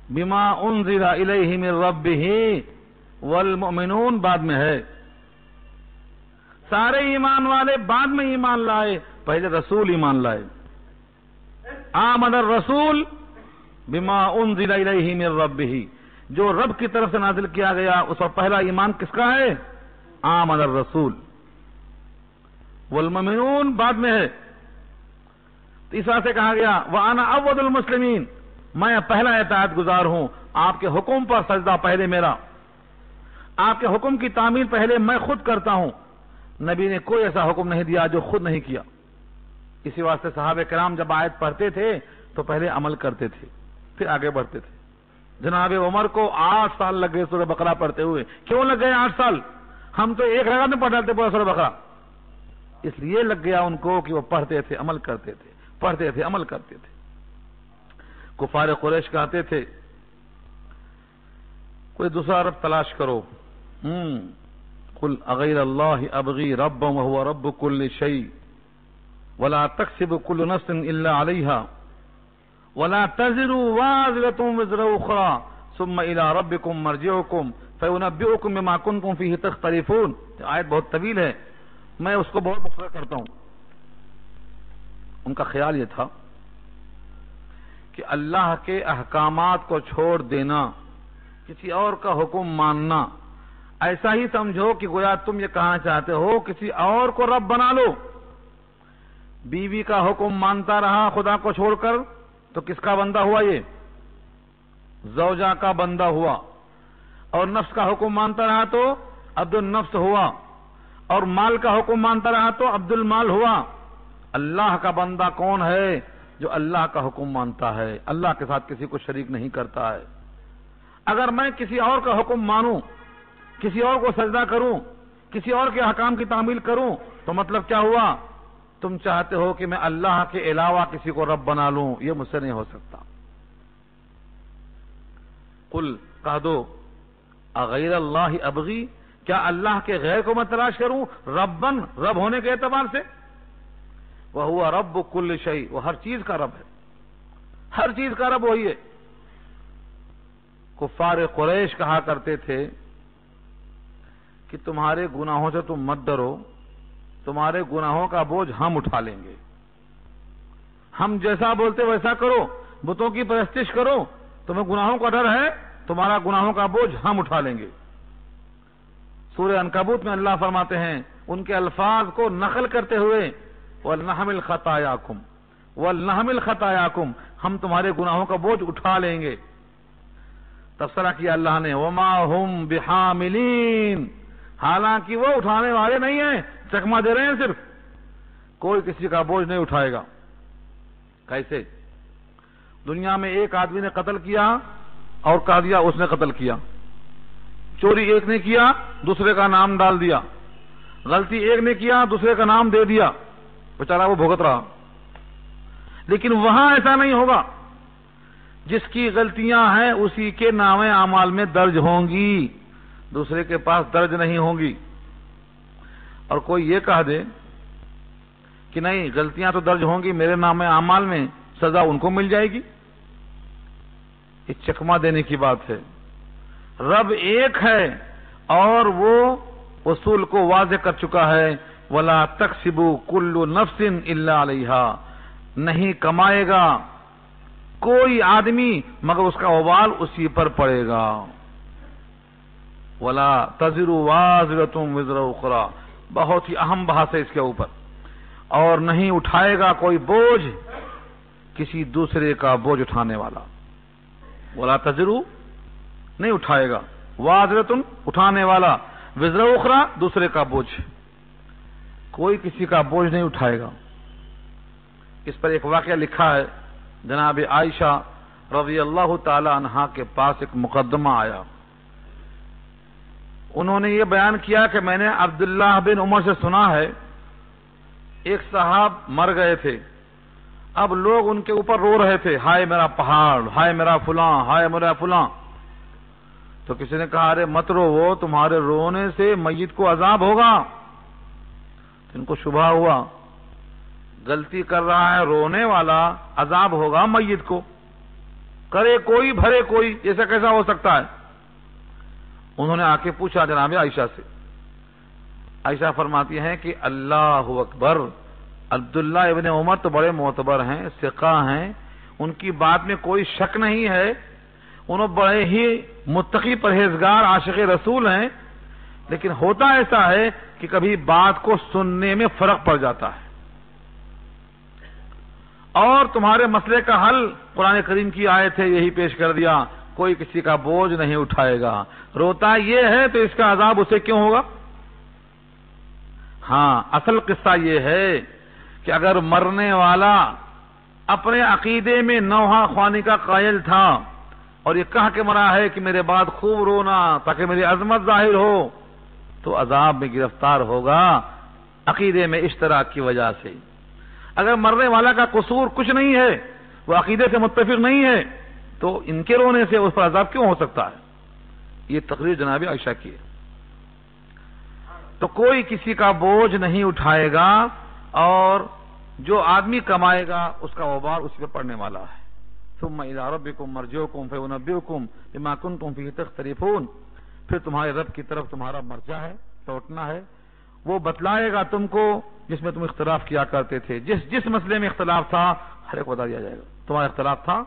بما انزل الیہ من ربہ والمؤمنون، بعد میں ہے. سارے ایمان والے بعد میں ایمان لائے، پہلے رسول ایمان لائے. آمن الرسول بما انزل الیہ من ربہ، جو رب کی طرف سے نازل کیا گیا اس پر پہلا ایمان کس کا ہے؟ آمن الرسول. والمؤمنون بعد میں ہے. تیسرا سے کہا گیا وَأَنَا أَوَّلُ الْمُسْلِمِينَ، میں پہلا اطاعت گزار ہوں، آپ کے حکم پر سجدہ پہلے میرا، آپ کے حکم کی تعمیل پہلے میں خود کرتا ہوں. نبی نے کوئی ایسا حکم نہیں دیا جو خود نہیں کیا. اسی واسطے صحابہ کرام جب آیت پڑھتے تھے تو پہلے عمل کرتے تھے پھر آگے بڑھتے تھے. جناب عمر کو 8 سال لگ گئے سورہ بقرہ پڑھتے ہوئے. کیوں لگ گئے 8 سال؟ ہم تو ایک رکعت میں پڑھ ڈالتے پورا سورہ بقرہ. اس لیے لگ گیا ان کو کہ وہ پڑھتے تھے عمل کرتے تھے، پڑھتے تھے عمل کرتے تھے. کفار قریش کہتے تھے کوئی دوسرا رب تلاش کرو. قل اغیر اللہ ابغی ربا وهو رب كل شيء ولا تكسب كل نفس الا عليها ولا تزر وازرة وزر اخرى ثم الى ربكم مرجعكم فينبئكم بما كنتم فيه تختلفون. آیت بہت طویل ہے، میں اس کو بہت مختصر کرتا ہوں. ان کا خیال یہ تھا کہ اللہ کے احکامات کو چھوڑ دینا، کسی اور کا حکم ماننا، ایسا ہی سمجھو کہ گویا تم یہ کہنا چاہتے ہو کسی اور کو رب بنا لو. بیوی کا حکم مانتا رہا خدا کو چھوڑ کر تو کس کا بندہ ہوا؟ یہ زوجہ کا بندہ ہوا. اور نفس کا حکم مانتا رہا تو عبد النفس ہوا، اور مال کا حکم مانتا رہا تو عبد المال ہوا. اللہ کا بندہ کون ہے؟ جو اللہ کا حکم مانتا ہے، اللہ کے ساتھ کسی کو شریک نہیں کرتا ہے. اگر میں کسی اور کا حکم مانوں، کسی اور کو سجدہ کروں، کسی اور کے احکام کی تعمیل کروں تو مطلب کیا ہوا؟ تم چاہتے ہو کہ میں اللہ کے علاوہ کسی کو رب بنا لوں. یہ مجھ سے نہیں ہو سکتا. قل کہہ دو اغیر اللہ ابغی، کیا اللہ کے غیر کو میں تلاش کروں ربن، رب ہونے کے اعتبار سے؟ وہو رب کل شیء، وہ ہر چیز کا رب ہے، ہر چیز کا رب وہی ہے. کفار قریش کہا کرتے تھے کہ تمہارے گناہوں سے تم مت ڈرو، تمہارے گناہوں کا بوجھ ہم اٹھا لیں گے. ہم جیسا بولتے ویسا کرو، بتوں کی پرستش کرو، تمہیں گناہوں کا ڈر ہے، تمہارا گناہوں کا بوجھ ہم اٹھا لیں گے. سورہ عنکبوت میں اللہ فرماتے ہیں ان کے الفاظ کو نقل کرتے ہوئے وَلْنَحْمِلْ خَطَايَاكُمْ وَلْنَحْمِلْ خَطَايَاكُمْ، ہم تمہارے گناہوں کا بوجھ اٹھا لیں گے. تبصرہ کیا اللہ نے وَمَا هُمْ بِحَامِلِينَ، حالانکہ وہ اٹھانے والے نہیں ہیں، چکما دے رہے ہیں صرف. کوئی کسی کا بوجھ نہیں اٹھائے گا. کیسے؟ دنیا میں ایک آدمی نے قتل کیا اور کہہ دیا اس نے قتل کیا. چوری ایک نے کیا دوسرے کا نام ڈال دیا. غلطی ایک نے کیا دوسرے کا نام دے دیا، بیچارہ وہ بھگت رہا. لیکن وہاں ایسا نہیں ہوگا. جس کی غلطیاں ہیں اسی کے نام اعمال میں درج ہوں گی، دوسرے کے پاس درج نہیں ہوں گی. اور کوئی یہ کہہ دے کہ نہیں غلطیاں تو درج ہوں گی میرے نام اعمال میں، سزا ان کو مل جائے گی، یہ چکما دینے کی بات ہے. رب ایک ہے اور وہ اصول کو واضح کر چکا ہے وَلَا تَكْسِبُ كُلُّ نَفْسٍ إِلَّا عَلَيْهَا، نہیں کمائے گا کوئی آدمی مگر اس کا وبال اسی پر پڑے گا. وَلَا تَزِرُ وَازِرَةٌ وِزْرَ أُخْرَى، بہت ہی اہم بحث ہے اس کے اوپر. اور نہیں اٹھائے گا کوئی بوجھ کسی دوسرے کا بوجھ اٹھانے والا. وَلَا تَزِرُ، نہیں اٹھائے گا، وَازِرَةٌ اٹھانے والا، وِزْرَ أُخْرَى دوسرے کا بوجھ، کوئی کسی کا بوجھ نہیں اٹھائے گا. اس پر ایک واقعہ لکھا ہے، جناب عائشہ رضی اللہ تعالی عنہا کے پاس ایک مقدمہ آیا. انہوں نے یہ بیان کیا کہ میں نے عبداللہ بن عمر سے سنا ہے ایک صاحب مر گئے تھے اب لوگ ان کے اوپر رو رہے تھے، ہائے میرا پہاڑ، ہائے میرا فلاں، ہائے میرا فلاں. تو کسی نے کہا ارے مت رو، وہ تمہارے رونے سے میت کو عذاب ہوگا. ان کو شبہ ہوا غلطی کر رہا ہے رونے والا، عذاب ہوگا میت کو، کرے کوئی بھرے کوئی، ایسا کیسا ہو سکتا ہے؟ انہوں نے آ کے پوچھا جناب عائشہ سے. عائشہ فرماتی ہیں کہ اللہ اکبر، عبداللہ ابن عمر تو بڑے معتبر ہیں، ثقہ ہیں، ان کی بات میں کوئی شک نہیں ہے، انہوں بڑے ہی متقی پرہیزگار عاشق رسول ہیں، لیکن ہوتا ایسا ہے کہ کبھی بات کو سننے میں فرق پڑ جاتا ہے. اور تمہارے مسئلے کا حل قرآن کریم کی آیت ہے، یہی پیش کر دیا، کوئی کسی کا بوجھ نہیں اٹھائے گا. روتا یہ ہے تو اس کا عذاب اسے کیوں ہوگا؟ ہاں، اصل قصہ یہ ہے کہ اگر مرنے والا اپنے عقیدے میں نوحہ خوانی کا قائل تھا اور یہ کہہ کے مرا ہے کہ میرے بعد خوب رونا تاکہ میری عظمت ظاہر ہو، تو عذاب میں گرفتار ہوگا عقیدے میں اشتراک کی وجہ سے. اگر مرنے والا کا قصور کچھ نہیں ہے، وہ عقیدے سے متفق نہیں ہے، تو ان کے رونے سے اس پر عذاب کیوں ہو سکتا ہے؟ یہ تقریر جناب عائشہ کی ہے. تو کوئی کسی کا بوجھ نہیں اٹھائے گا، اور جو آدمی کمائے گا اس کا وبال اسی پہ پڑنے والا ہے. ثم الى ربكم مرجعكم فينبئكم بما كنتم فيه تختلفون. پھر تمہارے رب کی طرف تمہارا مرجع ہے، لوٹنا ہے، وہ بتلائے گا تم کو جس میں تم اختلاف کیا کرتے تھے. جس مسئلے میں اختلاف تھا ہر ایک بتا دیا جائے گا، تمہارا اختلاف تھا،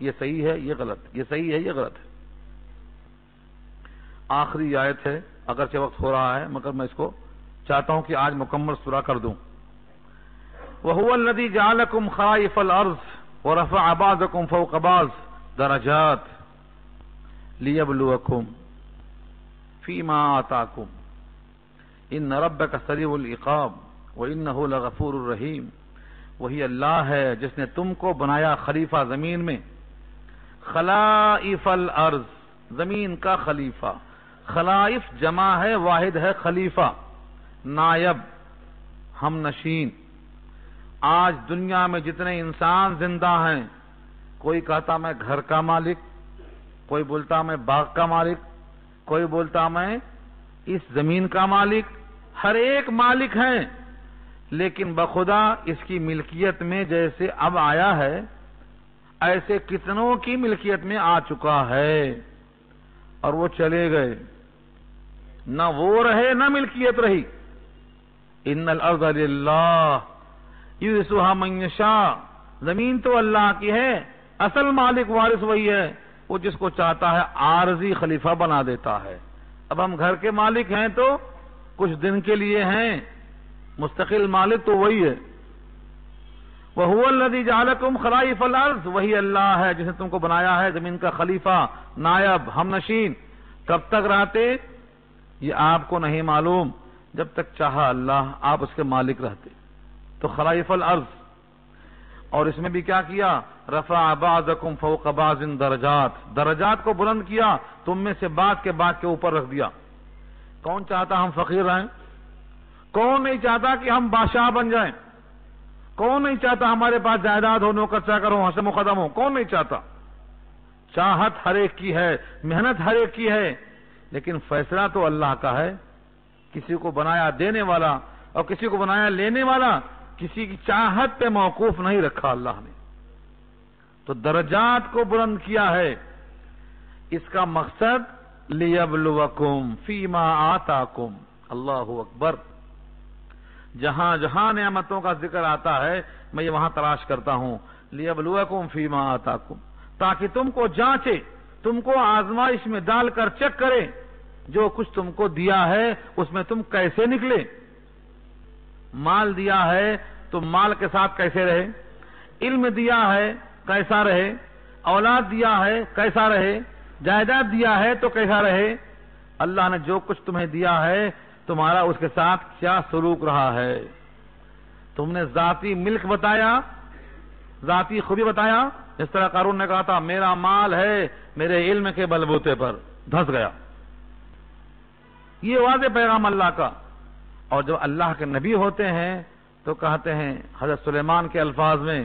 یہ صحیح ہے یہ غلط، یہ صحیح ہے یہ غلط ہے. آخری آیت ہے، اگرچہ وقت ہو رہا ہے مگر میں اس کو چاہتا ہوں کہ آج مکمل سورہ کر دوں. وَهُوَ الَّذِي جَعَلَكُمْ خَلَائِفَ الْأَرْضِ وَرَفَعَ بَعْضَكُمْ فَوْقَ بَعْضٍ دَرَجَاتٍ لِيَبْلُوَكُمْ فِيمَا آتَاكُمْ إِنَّ رَبَّكَ سَرِيعُ الْعِقَابِ وَإِنَّهُ لَغَفُورٌ رَحِيمٌ. وہی اللہ ہے جس نے تم کو بنایا خلیفہ زمین میں، خلائف الارض، زمین کا خلیفہ. خلائف جمع ہے، واحد ہے خلیفہ، نائب، ہم نشین. آج دنیا میں جتنے انسان زندہ ہیں، کوئی کہتا میں گھر کا مالک، کوئی بولتا میں باغ کا مالک، کوئی بولتا میں اس زمین کا مالک، ہر ایک مالک ہیں، لیکن بخدا اس کی ملکیت میں جیسے اب آیا ہے ایسے کتنوں کی ملکیت میں آ چکا ہے اور وہ چلے گئے، نہ وہ رہے نہ ملکیت رہی. ان الارض للہ یورثها من یشاء. زمین تو اللہ کی ہے، اصل مالک وارث وہی ہے، وہ جس کو چاہتا ہے عارضی خلیفہ بنا دیتا ہے. اب ہم گھر کے مالک ہیں تو کچھ دن کے لیے ہیں، مستقل مالک تو وہی ہے. وَهُوَ الَّذِي جَعَلَكُمْ خَلَائِفَ الْأَرْضِ. وہی اللہ ہے جس نے تم کو بنایا ہے زمین کا خلیفہ، نائب، ہم نشین. کب تک رہتے یہ آپ کو نہیں معلوم، جب تک چاہا اللہ آپ اس کے مالک رہتے. تو خلائف الارض. اور اس میں بھی کیا کیا؟ رفع بعضکم فوق بعض درجات. درجات کو بلند کیا، تم میں سے بعض کے بعض کے اوپر رکھ دیا. کون چاہتا ہم فقیر رہیں؟ کون نہیں چاہتا کہ ہم بادشاہ بن جائیں؟ کون نہیں چاہتا ہمارے پاس جائیداد ہو، نوکر چاکر ہو، حسب مقدم ہو؟ کون نہیں چاہتا؟ چاہت ہر ایک کی ہے، محنت ہر ایک کی ہے، لیکن فیصلہ تو اللہ کا ہے. کسی کو بنایا دینے والا اور کسی کو بنایا لینے والا، کسی کی چاہت پہ موقوف نہیں رکھا اللہ نے. تو درجات کو بلند کیا ہے، اس کا مقصد لیبلوکم فیما آتاکم. اللہ اکبر. جہاں جہاں نعمتوں کا ذکر آتا ہے میں یہ وہاں تلاش کرتا ہوں، لیبلوکم فیما آتاکم، تاکہ تم کو جانچے، تم کو آزمائش میں ڈال کر چیک کرے، جو کچھ تم کو دیا ہے اس میں تم کیسے نکلے. مال دیا ہے تو مال کے ساتھ کیسے رہے، علم دیا ہے کیسا رہے، اولاد دیا ہے کیسا رہے، جائیداد دیا ہے تو کیسا رہے. اللہ نے جو کچھ تمہیں دیا ہے تمہارا اس کے ساتھ کیا سلوک رہا ہے. تم نے ذاتی ملک بتایا، ذاتی خوبی بتایا، اس طرح قارون نے کہا تھا میرا مال ہے میرے علم کے بلبوتے پر، دھس گیا. یہ واضح پیغام اللہ کا. اور جب اللہ کے نبی ہوتے ہیں تو کہتے ہیں حضرت سلیمان کے الفاظ میں